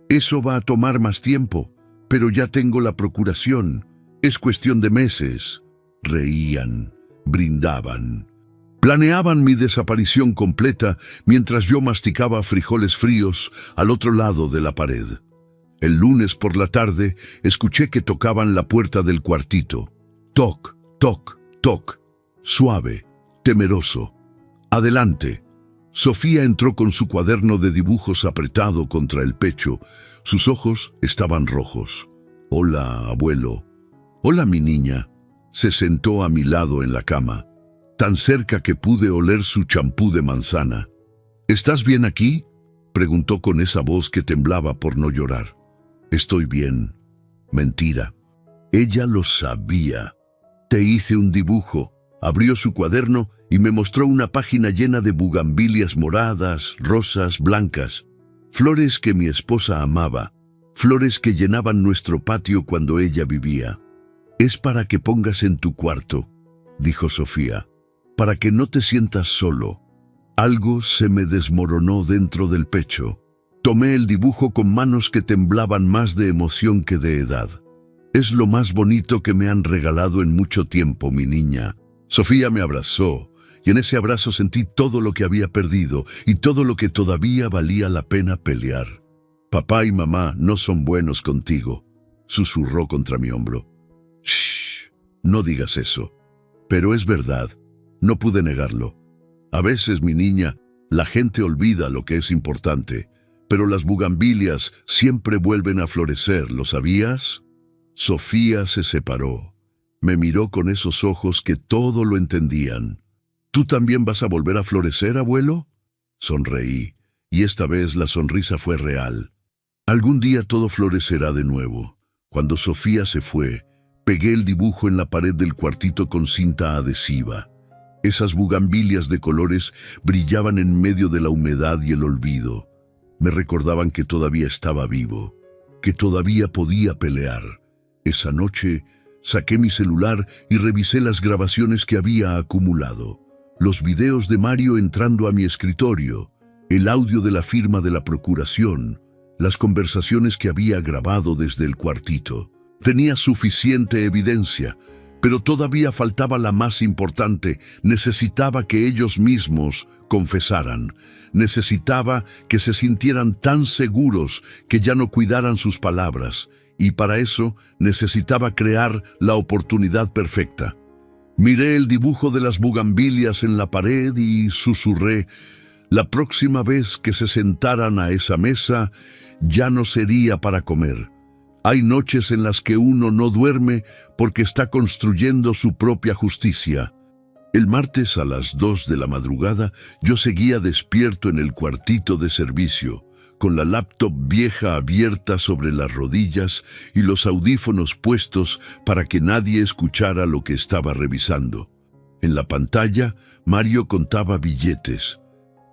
«Eso va a tomar más tiempo, pero ya tengo la procuración. Es cuestión de meses». Reían, brindaban. Planeaban mi desaparición completa mientras yo masticaba frijoles fríos al otro lado de la pared. El lunes por la tarde escuché que tocaban la puerta del cuartito. Toc, toc, toc. suave, temeroso. «Adelante». Sofía entró con su cuaderno de dibujos apretado contra el pecho. Sus ojos estaban rojos. «Hola, abuelo». «Hola, mi niña». Se sentó a mi lado en la cama, tan cerca que pude oler su champú de manzana. «¿Estás bien aquí?», preguntó con esa voz que temblaba por no llorar. «Estoy bien». Mentira. Ella lo sabía. «Te hice un dibujo». Abrió su cuaderno y me mostró una página llena de bugambilias moradas, rosas, blancas. Flores que mi esposa amaba, flores que llenaban nuestro patio cuando ella vivía. «Es para que pongas en tu cuarto», dijo Sofía, «para que no te sientas solo». Algo se me desmoronó dentro del pecho. Tomé el dibujo con manos que temblaban más de emoción que de edad. «Es lo más bonito que me han regalado en mucho tiempo, mi niña». Sofía me abrazó, y en ese abrazo sentí todo lo que había perdido y todo lo que todavía valía la pena pelear. «Papá y mamá no son buenos contigo», susurró contra mi hombro. «Shh, no digas eso». Pero es verdad, no pude negarlo. A veces, mi niña, la gente olvida lo que es importante, pero las bugambilias siempre vuelven a florecer, ¿lo sabías? Sofía se separó. Me miró con esos ojos que todo lo entendían. «¿Tú también vas a volver a florecer, abuelo?». Sonreí, y esta vez la sonrisa fue real. «Algún día todo florecerá de nuevo». Cuando Sofía se fue, pegué el dibujo en la pared del cuartito con cinta adhesiva. Esas bugambilias de colores brillaban en medio de la humedad y el olvido. Me recordaban que todavía estaba vivo, que todavía podía pelear. Esa noche saqué mi celular y revisé las grabaciones que había acumulado. Los videos de Mario entrando a mi escritorio, el audio de la firma de la procuración, las conversaciones que había grabado desde el cuartito. Tenía suficiente evidencia, pero todavía faltaba la más importante. Necesitaba que ellos mismos confesaran. Necesitaba que se sintieran tan seguros que ya no cuidaran sus palabras. Y para eso necesitaba crear la oportunidad perfecta. Miré el dibujo de las bugambilias en la pared y susurré: «La próxima vez que se sentaran a esa mesa, ya no sería para comer». Hay noches en las que uno no duerme porque está construyendo su propia justicia. El martes a las 2 de la madrugada, yo seguía despierto en el cuartito de servicio, con la laptop vieja abierta sobre las rodillas y los audífonos puestos para que nadie escuchara lo que estaba revisando. En la pantalla, Mario contaba billetes.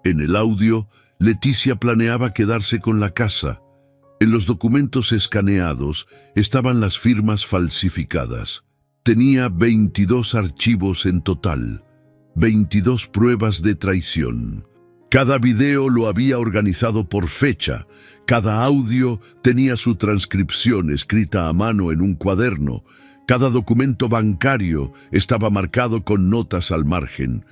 En el audio, Leticia planeaba quedarse con la casa. En los documentos escaneados estaban las firmas falsificadas. Tenía 22 archivos en total, 22 pruebas de traición. Cada video lo había organizado por fecha, cada audio tenía su transcripción escrita a mano en un cuaderno, cada documento bancario estaba marcado con notas al margen.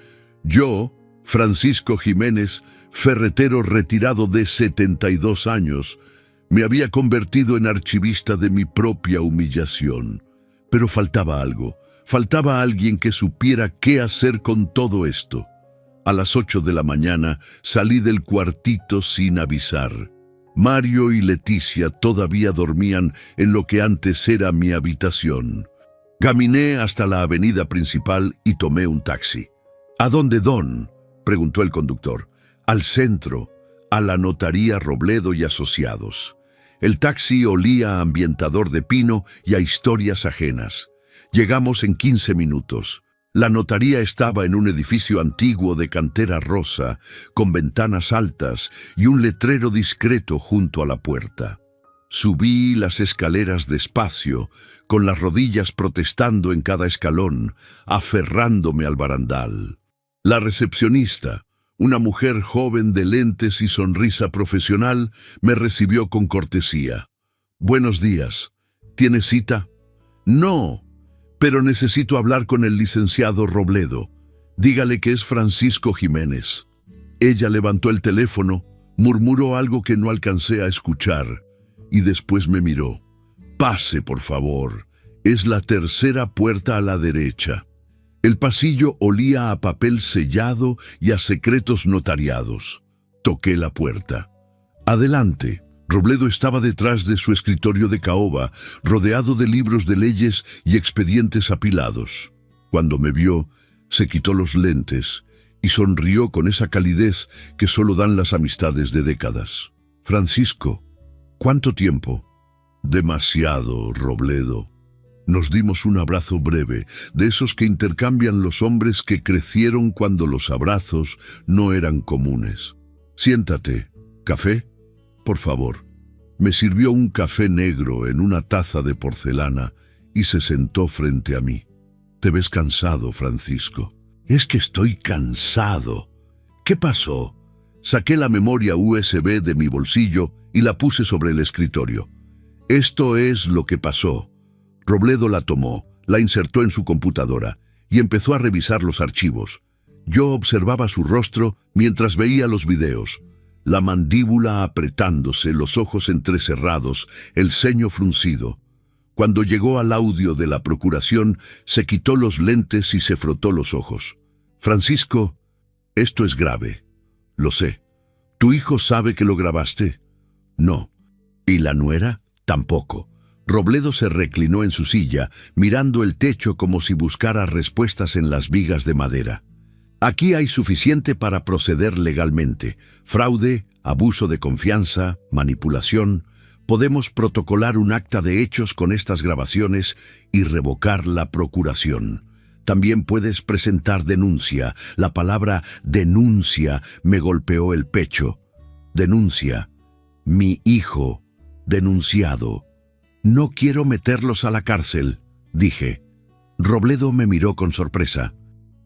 Yo, Francisco Jiménez, ferretero retirado de 72 años, me había convertido en archivista de mi propia humillación. Pero faltaba algo, faltaba alguien que supiera qué hacer con todo esto. A las 8 de la mañana salí del cuartito sin avisar. Mario y Leticia todavía dormían en lo que antes era mi habitación. Caminé hasta la avenida principal y tomé un taxi. «¿A dónde, Don?», preguntó el conductor. «Al centro, a la notaría Robledo y Asociados». El taxi olía a ambientador de pino y a historias ajenas. Llegamos en 15 minutos. La notaría estaba en un edificio antiguo de cantera rosa, con ventanas altas y un letrero discreto junto a la puerta. Subí las escaleras despacio, con las rodillas protestando en cada escalón, aferrándome al barandal. La recepcionista, una mujer joven de lentes y sonrisa profesional, me recibió con cortesía. «Buenos días. ¿Tiene cita?» «No, pero necesito hablar con el licenciado Robledo. Dígale que es Francisco Jiménez». Ella levantó el teléfono, murmuró algo que no alcancé a escuchar y después me miró. «Pase, por favor. Es la tercera puerta a la derecha». El pasillo olía a papel sellado y a secretos notariados. Toqué la puerta. «Adelante». Robledo estaba detrás de su escritorio de caoba, rodeado de libros de leyes y expedientes apilados. Cuando me vio, se quitó los lentes y sonrió con esa calidez que solo dan las amistades de décadas. «Francisco, ¿cuánto tiempo?» «Demasiado, Robledo». Nos dimos un abrazo breve, de esos que intercambian los hombres que crecieron cuando los abrazos no eran comunes. «Siéntate. ¿Café?» «Por favor». Me sirvió un café negro en una taza de porcelana y se sentó frente a mí. «Te ves cansado, Francisco». «Es que estoy cansado». «¿Qué pasó?» Saqué la memoria USB de mi bolsillo y la puse sobre el escritorio. «Esto es lo que pasó». Robledo la tomó, la insertó en su computadora y empezó a revisar los archivos. Yo observaba su rostro mientras veía los videos. La mandíbula apretándose, los ojos entrecerrados, el ceño fruncido. Cuando llegó al audio de la procuración, se quitó los lentes y se frotó los ojos. «Francisco, esto es grave». «Lo sé». «¿Tu hijo sabe que lo grabaste?» «No». «¿Y la nuera?» «Tampoco». Robledo se reclinó en su silla, mirando el techo como si buscara respuestas en las vigas de madera. «Aquí hay suficiente para proceder legalmente. Fraude, abuso de confianza, manipulación. Podemos protocolar un acta de hechos con estas grabaciones y revocar la procuración. También puedes presentar denuncia». La palabra denuncia me golpeó el pecho. «Denuncia. Mi hijo. Denunciado». «No quiero meterlos a la cárcel», dije. Robledo me miró con sorpresa.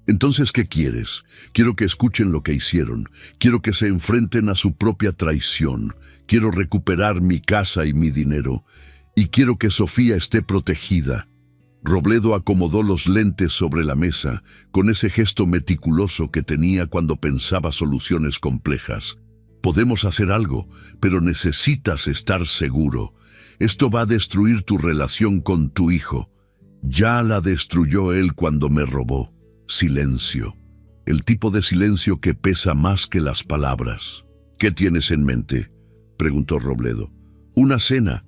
«Entonces, ¿qué quieres? Quiero que escuchen lo que hicieron. Quiero que se enfrenten a su propia traición. Quiero recuperar mi casa y mi dinero. Y quiero que Sofía esté protegida». Robledo acomodó los lentes sobre la mesa, con ese gesto meticuloso que tenía cuando pensaba soluciones complejas. «Podemos hacer algo, pero necesitas estar seguro. Esto va a destruir tu relación con tu hijo. Ya la destruyó él cuando me robó». Silencio. El tipo de silencio que pesa más que las palabras. «¿Qué tienes en mente?», preguntó Robledo. «Una cena.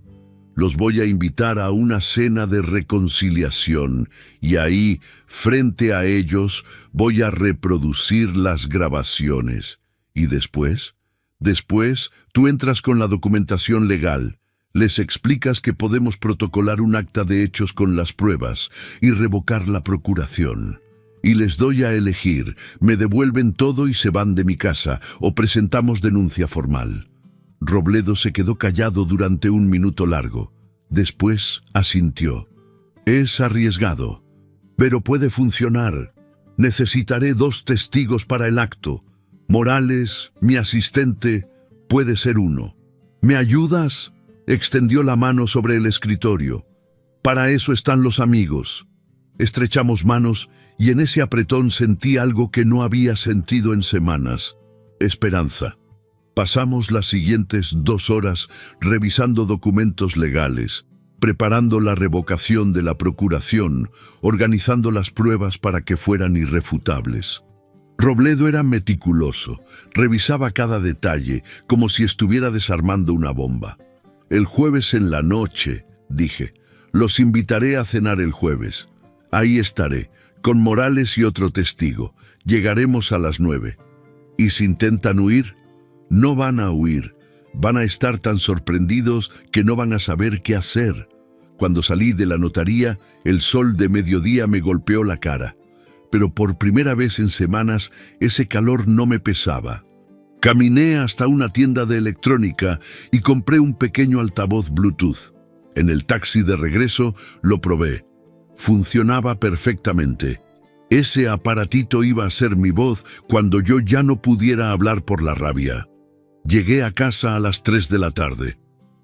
Los voy a invitar a una cena de reconciliación y ahí, frente a ellos, voy a reproducir las grabaciones. ¿Y después? Después, tú entras con la documentación legal. Les explicas que podemos protocolar un acta de hechos con las pruebas y revocar la procuración. Y les doy a elegir, me devuelven todo y se van de mi casa o presentamos denuncia formal». Robledo se quedó callado durante un minuto largo. Después asintió. «Es arriesgado, pero puede funcionar. Necesitaré 2 testigos para el acto. Morales, mi asistente, puede ser uno. ¿Me ayudas?». Extendió la mano sobre el escritorio. «Para eso están los amigos». Estrechamos manos y en ese apretón sentí algo que no había sentido en semanas. Esperanza. Pasamos las siguientes 2 horas revisando documentos legales, preparando la revocación de la procuración, organizando las pruebas para que fueran irrefutables. Robledo era meticuloso, revisaba cada detalle como si estuviera desarmando una bomba. «El jueves en la noche», dije, «los invitaré a cenar el jueves. Ahí estaré, con Morales y otro testigo. Llegaremos a las 9. ¿Y si intentan huir?». «No van a huir. Van a estar tan sorprendidos que no van a saber qué hacer». Cuando salí de la notaría, el sol de mediodía me golpeó la cara. Pero por primera vez en semanas, ese calor no me pesaba. Caminé hasta una tienda de electrónica y compré un pequeño altavoz Bluetooth. En el taxi de regreso lo probé. Funcionaba perfectamente. Ese aparatito iba a ser mi voz cuando yo ya no pudiera hablar por la rabia. Llegué a casa a las 3 de la tarde.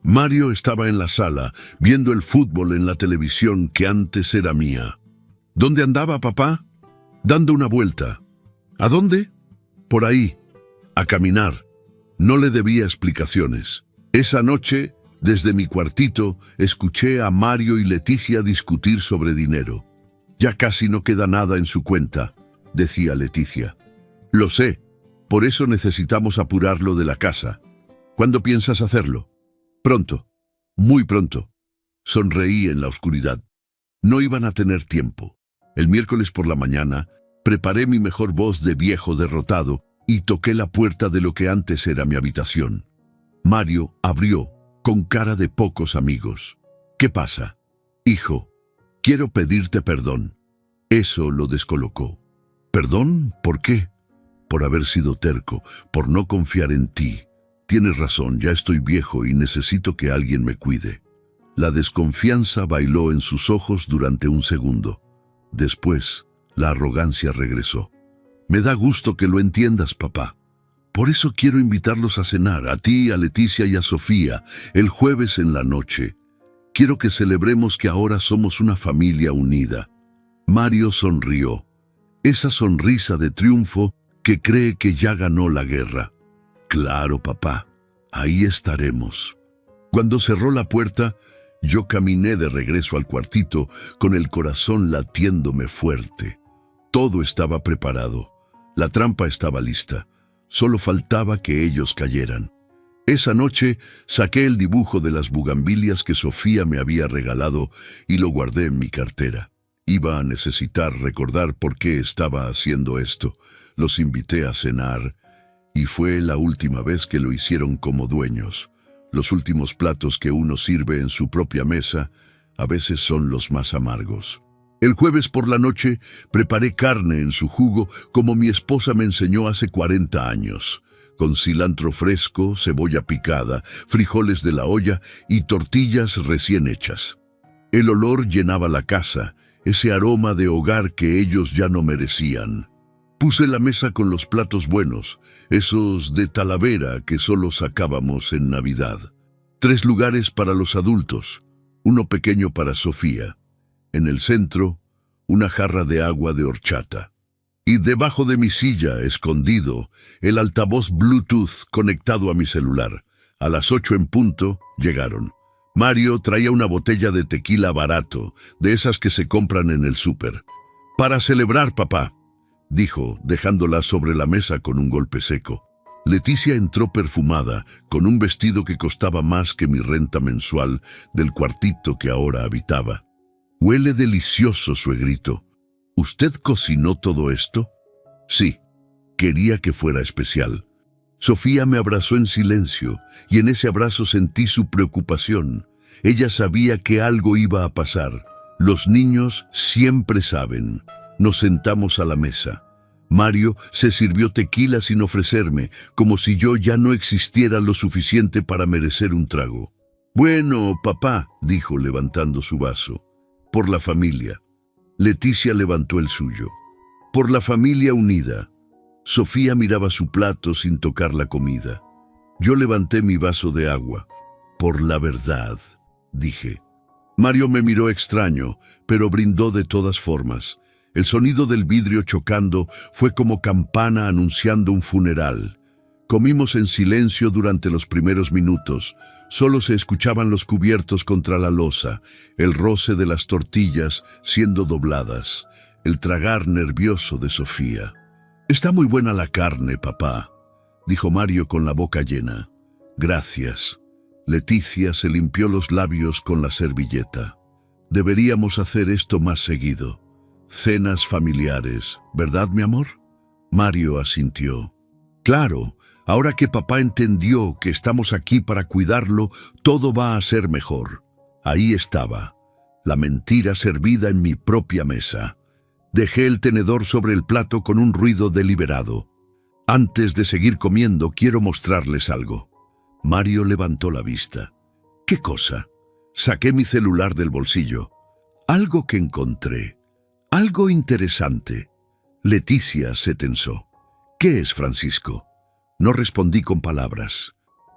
Mario estaba en la sala, viendo el fútbol en la televisión que antes era mía. «¿Dónde andaba, papá?» «Dando una vuelta». «¿A dónde?» «Por ahí. A caminar». No le debía explicaciones. Esa noche, desde mi cuartito, escuché a Mario y Leticia discutir sobre dinero. Ya casi no queda nada en su cuenta, decía Leticia. Lo sé, por eso necesitamos apurarlo de la casa. ¿Cuándo piensas hacerlo? Pronto, muy pronto. Sonreí en la oscuridad. No iban a tener tiempo. El miércoles por la mañana, preparé mi mejor voz de viejo derrotado y toqué la puerta de lo que antes era mi habitación. Mario abrió, con cara de pocos amigos. ¿Qué pasa? Hijo, quiero pedirte perdón. Eso lo descolocó. ¿Perdón? ¿Por qué? Por haber sido terco, por no confiar en ti. Tienes razón, ya estoy viejo y necesito que alguien me cuide. La desconfianza bailó en sus ojos durante un segundo. Después, la arrogancia regresó. Me da gusto que lo entiendas, papá. Por eso quiero invitarlos a cenar, a ti, a Leticia y a Sofía, el jueves en la noche. Quiero que celebremos que ahora somos una familia unida. Mario sonrió. Esa sonrisa de triunfo que cree que ya ganó la guerra. Claro, papá, ahí estaremos. Cuando cerró la puerta, yo caminé de regreso al cuartito con el corazón latiéndome fuerte. Todo estaba preparado. La trampa estaba lista. Solo faltaba que ellos cayeran. Esa noche saqué el dibujo de las bugambilias que Sofía me había regalado y lo guardé en mi cartera. Iba a necesitar recordar por qué estaba haciendo esto. Los invité a cenar y fue la última vez que lo hicieron como dueños. Los últimos platos que uno sirve en su propia mesa a veces son los más amargos. El jueves por la noche preparé carne en su jugo como mi esposa me enseñó hace 40 años, con cilantro fresco, cebolla picada, frijoles de la olla y tortillas recién hechas. El olor llenaba la casa, ese aroma de hogar que ellos ya no merecían. Puse la mesa con los platos buenos, esos de Talavera que solo sacábamos en Navidad. 3 lugares para los adultos, uno pequeño para Sofía. En el centro, una jarra de agua de horchata. Y debajo de mi silla, escondido, el altavoz Bluetooth conectado a mi celular. A las 8 en punto, llegaron. Mario traía una botella de tequila barato, de esas que se compran en el súper. «Para celebrar, papá», dijo, dejándola sobre la mesa con un golpe seco. Leticia entró perfumada, con un vestido que costaba más que mi renta mensual del cuartito que ahora habitaba. «Huele delicioso, suegrito. ¿Usted cocinó todo esto?» «Sí, quería que fuera especial». Sofía me abrazó en silencio, y en ese abrazo sentí su preocupación. Ella sabía que algo iba a pasar. Los niños siempre saben. Nos sentamos a la mesa. Mario se sirvió tequila sin ofrecerme, como si yo ya no existiera lo suficiente para merecer un trago. «Bueno, papá», dijo levantando su vaso. «Por la familia». Leticia levantó el suyo. «Por la familia unida». Sofía miraba su plato sin tocar la comida. Yo levanté mi vaso de agua. «Por la verdad», dije. Mario me miró extraño, pero brindó de todas formas. El sonido del vidrio chocando fue como campana anunciando un funeral. Comimos en silencio durante los primeros minutos. Solo se escuchaban los cubiertos contra la loza, el roce de las tortillas siendo dobladas, el tragar nervioso de Sofía. «Está muy buena la carne, papá», dijo Mario con la boca llena. «Gracias». Leticia se limpió los labios con la servilleta. «Deberíamos hacer esto más seguido. Cenas familiares, ¿verdad, mi amor?» Mario asintió. «Claro, ahora que papá entendió que estamos aquí para cuidarlo, todo va a ser mejor». Ahí estaba, la mentira servida en mi propia mesa. Dejé el tenedor sobre el plato con un ruido deliberado. «Antes de seguir comiendo, quiero mostrarles algo». Mario levantó la vista. «¿Qué cosa?» Saqué mi celular del bolsillo. «Algo que encontré. Algo interesante». Leticia se tensó. «¿Qué es, Francisco?» No respondí con palabras.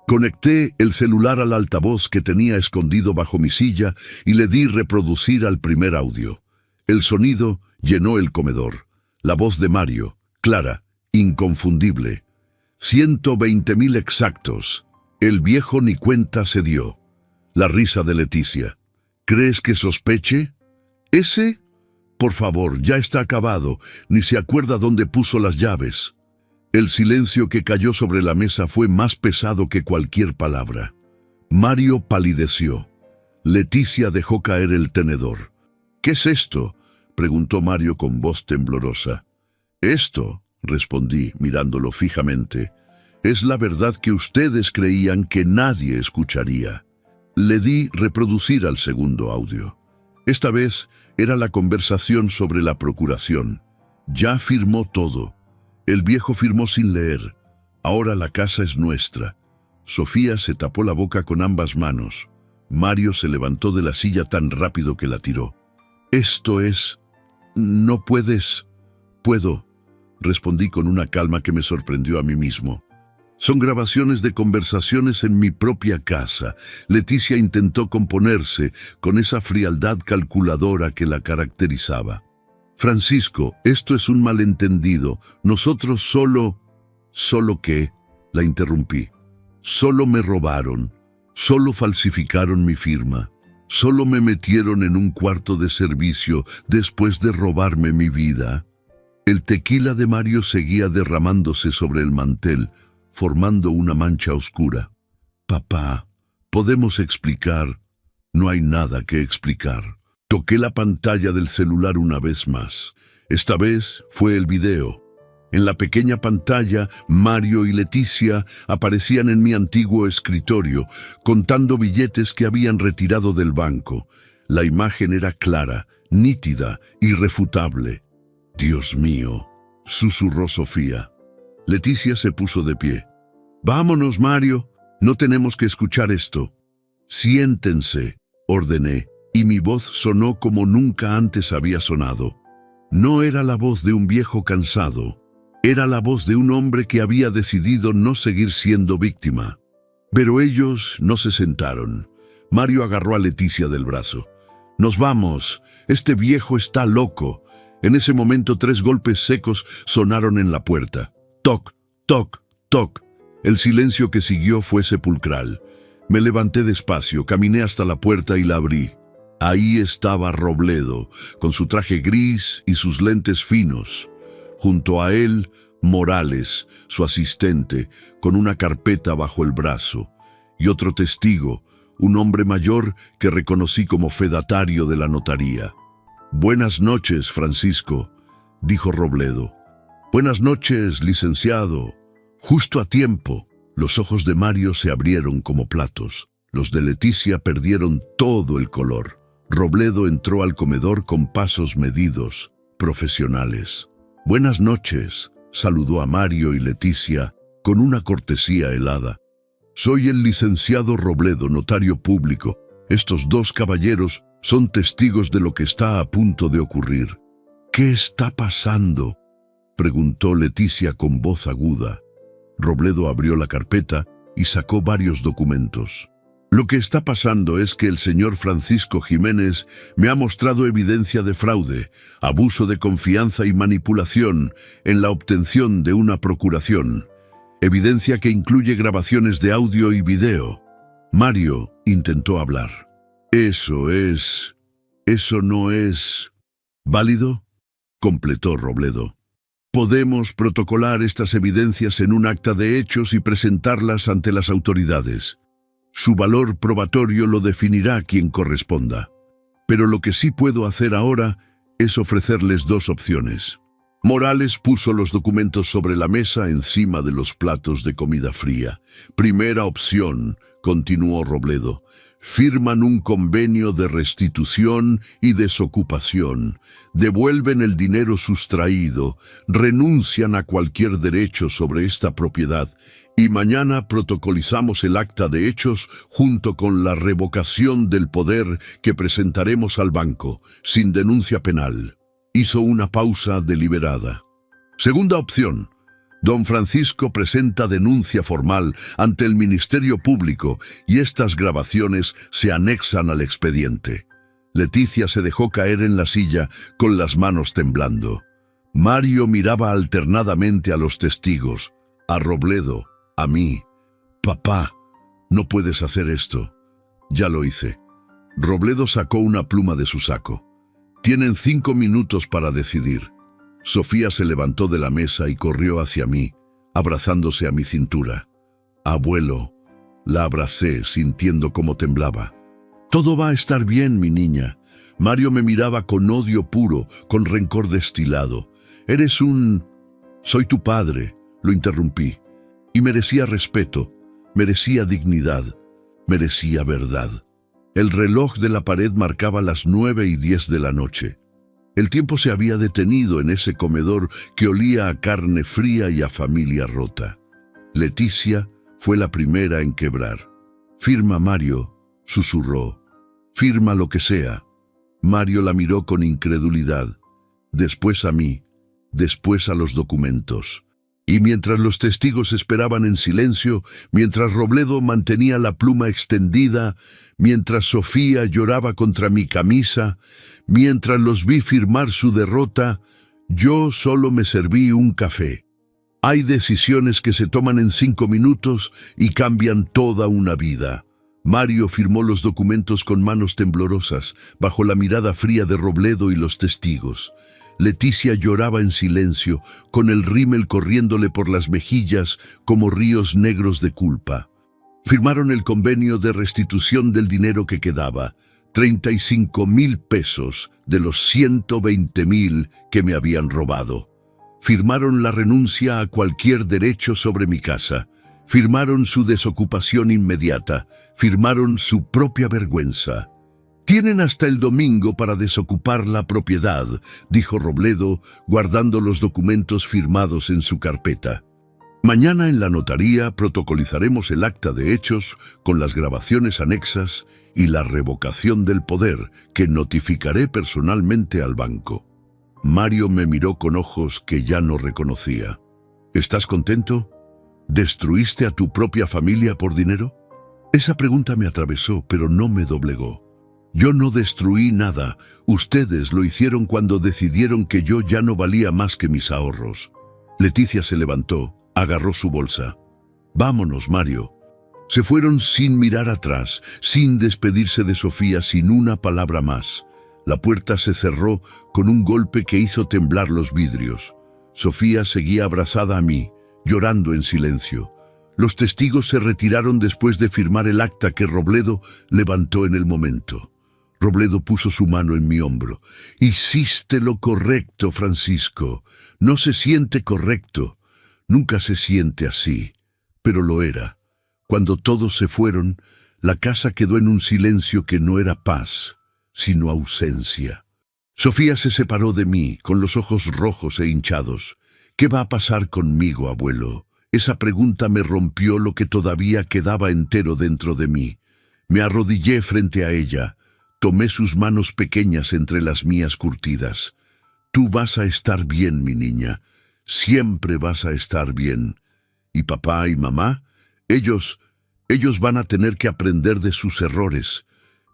Conecté el celular al altavoz que tenía escondido bajo mi silla y le di reproducir al primer audio. El sonido llenó el comedor. La voz de Mario, clara, inconfundible. 120.000 exactos. El viejo ni cuenta se dio. La risa de Leticia. «¿Crees que sospeche?» «¿Ese? Por favor, ya está acabado. Ni se acuerda dónde puso las llaves. El silencio que cayó sobre la mesa fue más pesado que cualquier palabra. Mario palideció. Leticia dejó caer el tenedor. «¿Qué es esto?», preguntó Mario con voz temblorosa. «Esto», respondí, mirándolo fijamente, «es la verdad que ustedes creían que nadie escucharía». Le di reproducir al segundo audio. Esta vez era la conversación sobre la procuración. Ya firmó todo. El viejo firmó sin leer. Ahora la casa es nuestra. Sofía se tapó la boca con ambas manos. Mario se levantó de la silla tan rápido que la tiró. «Esto es... no puedes...» «Puedo», respondí con una calma que me sorprendió a mí mismo. «Son grabaciones de conversaciones en mi propia casa». Leticia intentó componerse con esa frialdad calculadora que la caracterizaba. «Francisco, esto es un malentendido. Nosotros solo...» «¿Solo qué?», la interrumpí. «Solo me robaron. Solo falsificaron mi firma. Solo me metieron en un cuarto de servicio después de robarme mi vida». El tequila de Mario seguía derramándose sobre el mantel, formando una mancha oscura. «Papá, ¿podemos explicar?» «No hay nada que explicar». Toqué la pantalla del celular una vez más. Esta vez fue el video. En la pequeña pantalla, Mario y Leticia aparecían en mi antiguo escritorio, contando billetes que habían retirado del banco. La imagen era clara, nítida, irrefutable. «Dios mío», susurró Sofía. Leticia se puso de pie. «Vámonos, Mario. No tenemos que escuchar esto». «Siéntense», ordené, y mi voz sonó como nunca antes había sonado. No era la voz de un viejo cansado. Era la voz de un hombre que había decidido no seguir siendo víctima. Pero ellos no se sentaron. Mario agarró a Leticia del brazo. «Nos vamos. Este viejo está loco». En ese momento 3 golpes secos sonaron en la puerta. Toc, toc, toc. El silencio que siguió fue sepulcral. Me levanté despacio, caminé hasta la puerta y la abrí. Ahí estaba Robledo, con su traje gris y sus lentes finos. Junto a él, Morales, su asistente, con una carpeta bajo el brazo. Y otro testigo, un hombre mayor que reconocí como fedatario de la notaría. «Buenas noches, Francisco», dijo Robledo. «Buenas noches, licenciado». Justo a tiempo, los ojos de Mario se abrieron como platos. Los de Leticia perdieron todo el color. Robledo entró al comedor con pasos medidos, profesionales. «Buenas noches», saludó a Mario y Leticia con una cortesía helada. «Soy el licenciado Robledo, notario público. Estos 2 caballeros son testigos de lo que está a punto de ocurrir». «¿Qué está pasando?», preguntó Leticia con voz aguda. Robledo abrió la carpeta y sacó varios documentos. «Lo que está pasando es que el señor Francisco Jiménez me ha mostrado evidencia de fraude, abuso de confianza y manipulación en la obtención de una procuración. Evidencia que incluye grabaciones de audio y video». Mario intentó hablar. «Eso no es válido», completó Robledo. «Podemos protocolar estas evidencias en un acta de hechos y presentarlas ante las autoridades. Su valor probatorio lo definirá quien corresponda. Pero lo que sí puedo hacer ahora es ofrecerles 2 opciones». Morales puso los documentos sobre la mesa encima de los platos de comida fría. «Primera opción», continuó Robledo, «firman un convenio de restitución y desocupación, devuelven el dinero sustraído, renuncian a cualquier derecho sobre esta propiedad y mañana protocolizamos el acta de hechos junto con la revocación del poder que presentaremos al banco, sin denuncia penal». Hizo una pausa deliberada. «Segunda opción. Don Francisco presenta denuncia formal ante el Ministerio Público y estas grabaciones se anexan al expediente». Leticia se dejó caer en la silla con las manos temblando. Mario miraba alternadamente a los testigos, a Robledo, a mí. «Papá, no puedes hacer esto». «Ya lo hice». Robledo sacó una pluma de su saco. Tienen 5 minutos para decidir. Sofía se levantó de la mesa y corrió hacia mí, abrazándose a mi cintura. Abuelo, la abracé, sintiendo cómo temblaba. Todo va a estar bien, mi niña. Mario me miraba con odio puro, con rencor destilado. Soy tu padre, lo interrumpí. Y merecía respeto, merecía dignidad, merecía verdad. El reloj de la pared marcaba las 9:10 de la noche. El tiempo se había detenido en ese comedor que olía a carne fría y a familia rota. Leticia fue la primera en quebrar. «Firma, Mario», susurró. «Firma lo que sea». Mario la miró con incredulidad. Después a mí, después a los documentos. Y mientras los testigos esperaban en silencio, mientras Robledo mantenía la pluma extendida, mientras Sofía lloraba contra mi camisa, mientras los vi firmar su derrota, yo solo me serví un café. Hay decisiones que se toman en 5 minutos y cambian toda una vida. Mario firmó los documentos con manos temblorosas, bajo la mirada fría de Robledo y los testigos. Leticia lloraba en silencio, con el rímel corriéndole por las mejillas como ríos negros de culpa. Firmaron el convenio de restitución del dinero que quedaba, 35,000 pesos de los 120,000 que me habían robado. Firmaron la renuncia a cualquier derecho sobre mi casa. Firmaron su desocupación inmediata. Firmaron su propia vergüenza. «Tienen hasta el domingo para desocupar la propiedad», dijo Robledo, guardando los documentos firmados en su carpeta. «Mañana en la notaría protocolizaremos el acta de hechos con las grabaciones anexas y la revocación del poder que notificaré personalmente al banco». Mario me miró con ojos que ya no reconocía. «¿Estás contento? ¿Destruiste a tu propia familia por dinero?» Esa pregunta me atravesó, pero no me doblegó. «Yo no destruí nada. Ustedes lo hicieron cuando decidieron que yo ya no valía más que mis ahorros». Leticia se levantó, agarró su bolsa. «Vámonos, Mario». Se fueron sin mirar atrás, sin despedirse de Sofía, sin una palabra más. La puerta se cerró con un golpe que hizo temblar los vidrios. Sofía seguía abrazada a mí, llorando en silencio. Los testigos se retiraron después de firmar el acta que Robledo levantó en el momento. Robledo puso su mano en mi hombro. «Hiciste lo correcto, Francisco. No se siente correcto. Nunca se siente así, pero lo era. Cuando todos se fueron, la casa quedó en un silencio que no era paz, sino ausencia». Sofía se separó de mí, con los ojos rojos e hinchados. «¿Qué va a pasar conmigo, abuelo?». Esa pregunta me rompió lo que todavía quedaba entero dentro de mí. Me arrodillé frente a ella. Tomé sus manos pequeñas entre las mías curtidas. «Tú vas a estar bien, mi niña. Siempre vas a estar bien. Y papá y mamá, ellos van a tener que aprender de sus errores.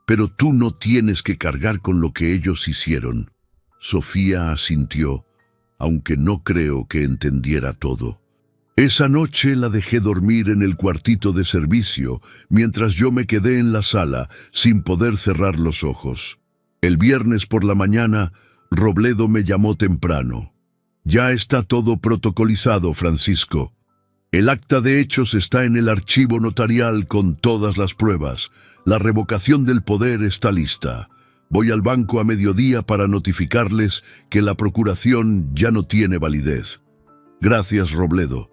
Pero tú no tienes que cargar con lo que ellos hicieron». Sofía asintió, aunque no creo que entendiera todo. Esa noche la dejé dormir en el cuartito de servicio, mientras yo me quedé en la sala, sin poder cerrar los ojos. El viernes por la mañana, Robledo me llamó temprano. «Ya está todo protocolizado, Francisco. El acta de hechos está en el archivo notarial con todas las pruebas. La revocación del poder está lista. Voy al banco a mediodía para notificarles que la procuración ya no tiene validez». «Gracias, Robledo.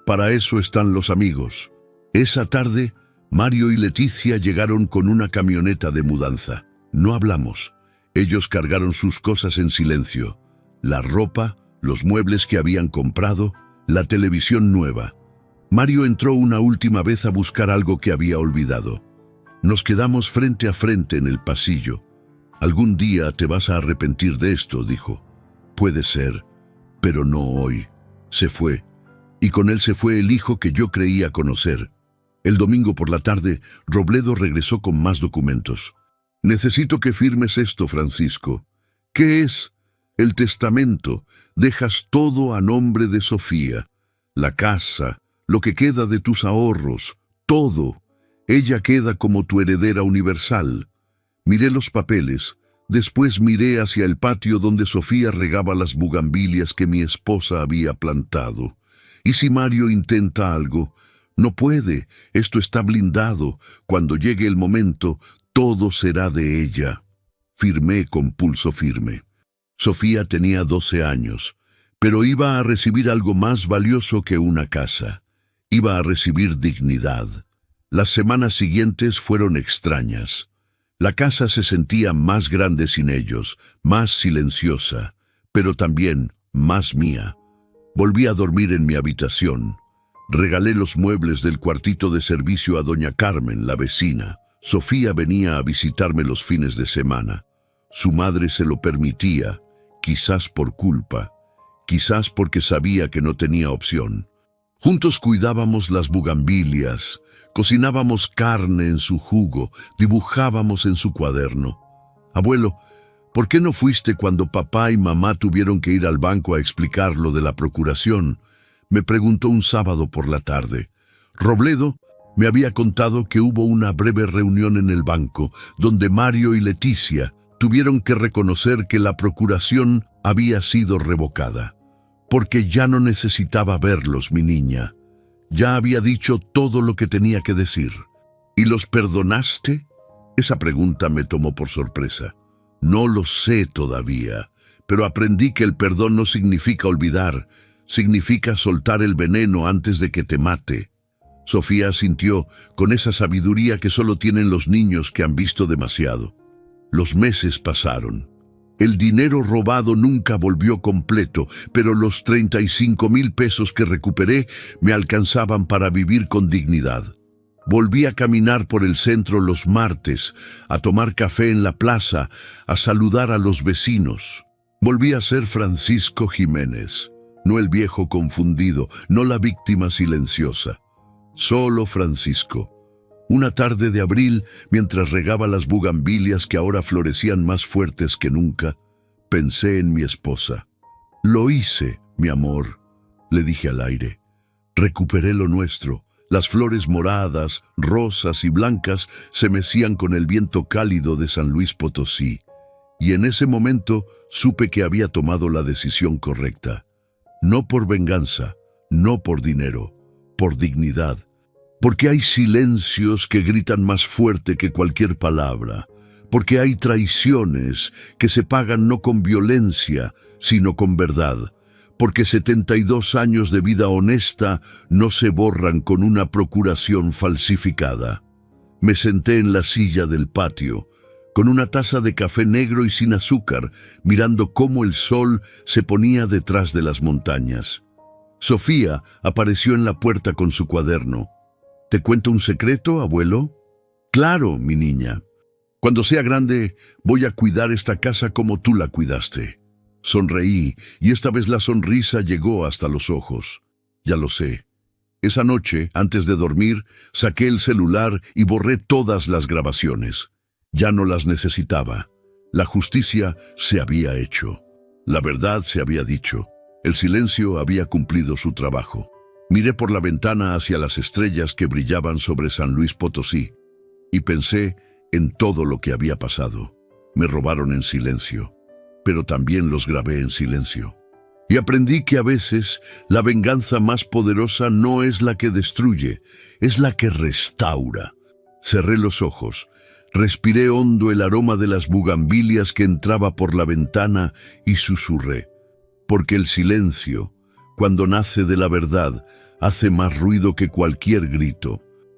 Para eso están los amigos». Esa tarde, Mario y Leticia llegaron con una camioneta de mudanza. No hablamos. Ellos cargaron sus cosas en silencio. La ropa, los muebles que habían comprado, la televisión nueva. Mario entró una última vez a buscar algo que había olvidado. Nos quedamos frente a frente en el pasillo. «Algún día te vas a arrepentir de esto», dijo. «Puede ser, pero no hoy». Se fue. Y con él se fue el hijo que yo creía conocer. El domingo por la tarde, Robledo regresó con más documentos. «Necesito que firmes esto, Francisco». «¿Qué es?» «El testamento. Dejas todo a nombre de Sofía. La casa, lo que queda de tus ahorros, todo. Ella queda como tu heredera universal». Miré los papeles. Después miré hacia el patio donde Sofía regaba las bugambilias que mi esposa había plantado. ¿Y si Mario intenta algo? No puede, esto está blindado. Cuando llegue el momento, todo será de ella. Firmé con pulso firme. Sofía tenía 12 años, pero iba a recibir algo más valioso que una casa. Iba a recibir dignidad. Las semanas siguientes fueron extrañas. La casa se sentía más grande sin ellos, más silenciosa, pero también más mía. Volví a dormir en mi habitación. Regalé los muebles del cuartito de servicio a doña Carmen, la vecina. Sofía venía a visitarme los fines de semana. Su madre se lo permitía, quizás por culpa, quizás porque sabía que no tenía opción. Juntos cuidábamos las bugambilias, cocinábamos carne en su jugo, dibujábamos en su cuaderno. Abuelo, ¿por qué no fuiste cuando papá y mamá tuvieron que ir al banco a explicar lo de la procuración? Me preguntó un sábado por la tarde. Robledo me había contado que hubo una breve reunión en el banco, donde Mario y Leticia tuvieron que reconocer que la procuración había sido revocada. Porque ya no necesitaba verlos, mi niña. Ya había dicho todo lo que tenía que decir. ¿Y los perdonaste? Esa pregunta me tomó por sorpresa. No lo sé todavía, pero aprendí que el perdón no significa olvidar, significa soltar el veneno antes de que te mate. Sofía asintió con esa sabiduría que solo tienen los niños que han visto demasiado. Los meses pasaron. El dinero robado nunca volvió completo, pero los 35,000 pesos que recuperé me alcanzaban para vivir con dignidad. Volví a caminar por el centro los martes, a tomar café en la plaza, a saludar a los vecinos. Volví a ser Francisco Jiménez, no el viejo confundido, no la víctima silenciosa. Solo Francisco. Una tarde de abril, mientras regaba las bugambilias que ahora florecían más fuertes que nunca, pensé en mi esposa. Lo hice, mi amor, le dije al aire. Recuperé lo nuestro. Las flores moradas, rosas y blancas se mecían con el viento cálido de San Luis Potosí. Y en ese momento supe que había tomado la decisión correcta. No por venganza, no por dinero, por dignidad. Porque hay silencios que gritan más fuerte que cualquier palabra. Porque hay traiciones que se pagan no con violencia, sino con verdad. Porque 72 años de vida honesta no se borran con una procuración falsificada. Me senté en la silla del patio, con una taza de café negro y sin azúcar, mirando cómo el sol se ponía detrás de las montañas. Sofía apareció en la puerta con su cuaderno. ¿Te cuento un secreto, abuelo? Claro, mi niña. Cuando sea grande, voy a cuidar esta casa como tú la cuidaste. Sonreí, y esta vez la sonrisa llegó hasta los ojos. Ya lo sé. Esa noche, antes de dormir, saqué el celular y borré todas las grabaciones. Ya no las necesitaba. La justicia se había hecho. La verdad se había dicho. El silencio había cumplido su trabajo. Miré por la ventana hacia las estrellas que brillaban sobre San Luis Potosí y pensé en todo lo que había pasado. Me robaron en silencio, pero también los grabé en silencio. Y aprendí que a veces la venganza más poderosa no es la que destruye, es la que restaura. Cerré los ojos, respiré hondo el aroma de las bugambilias que entraba por la ventana y susurré, porque el silencio, cuando nace de la verdad, hace más ruido que cualquier grito.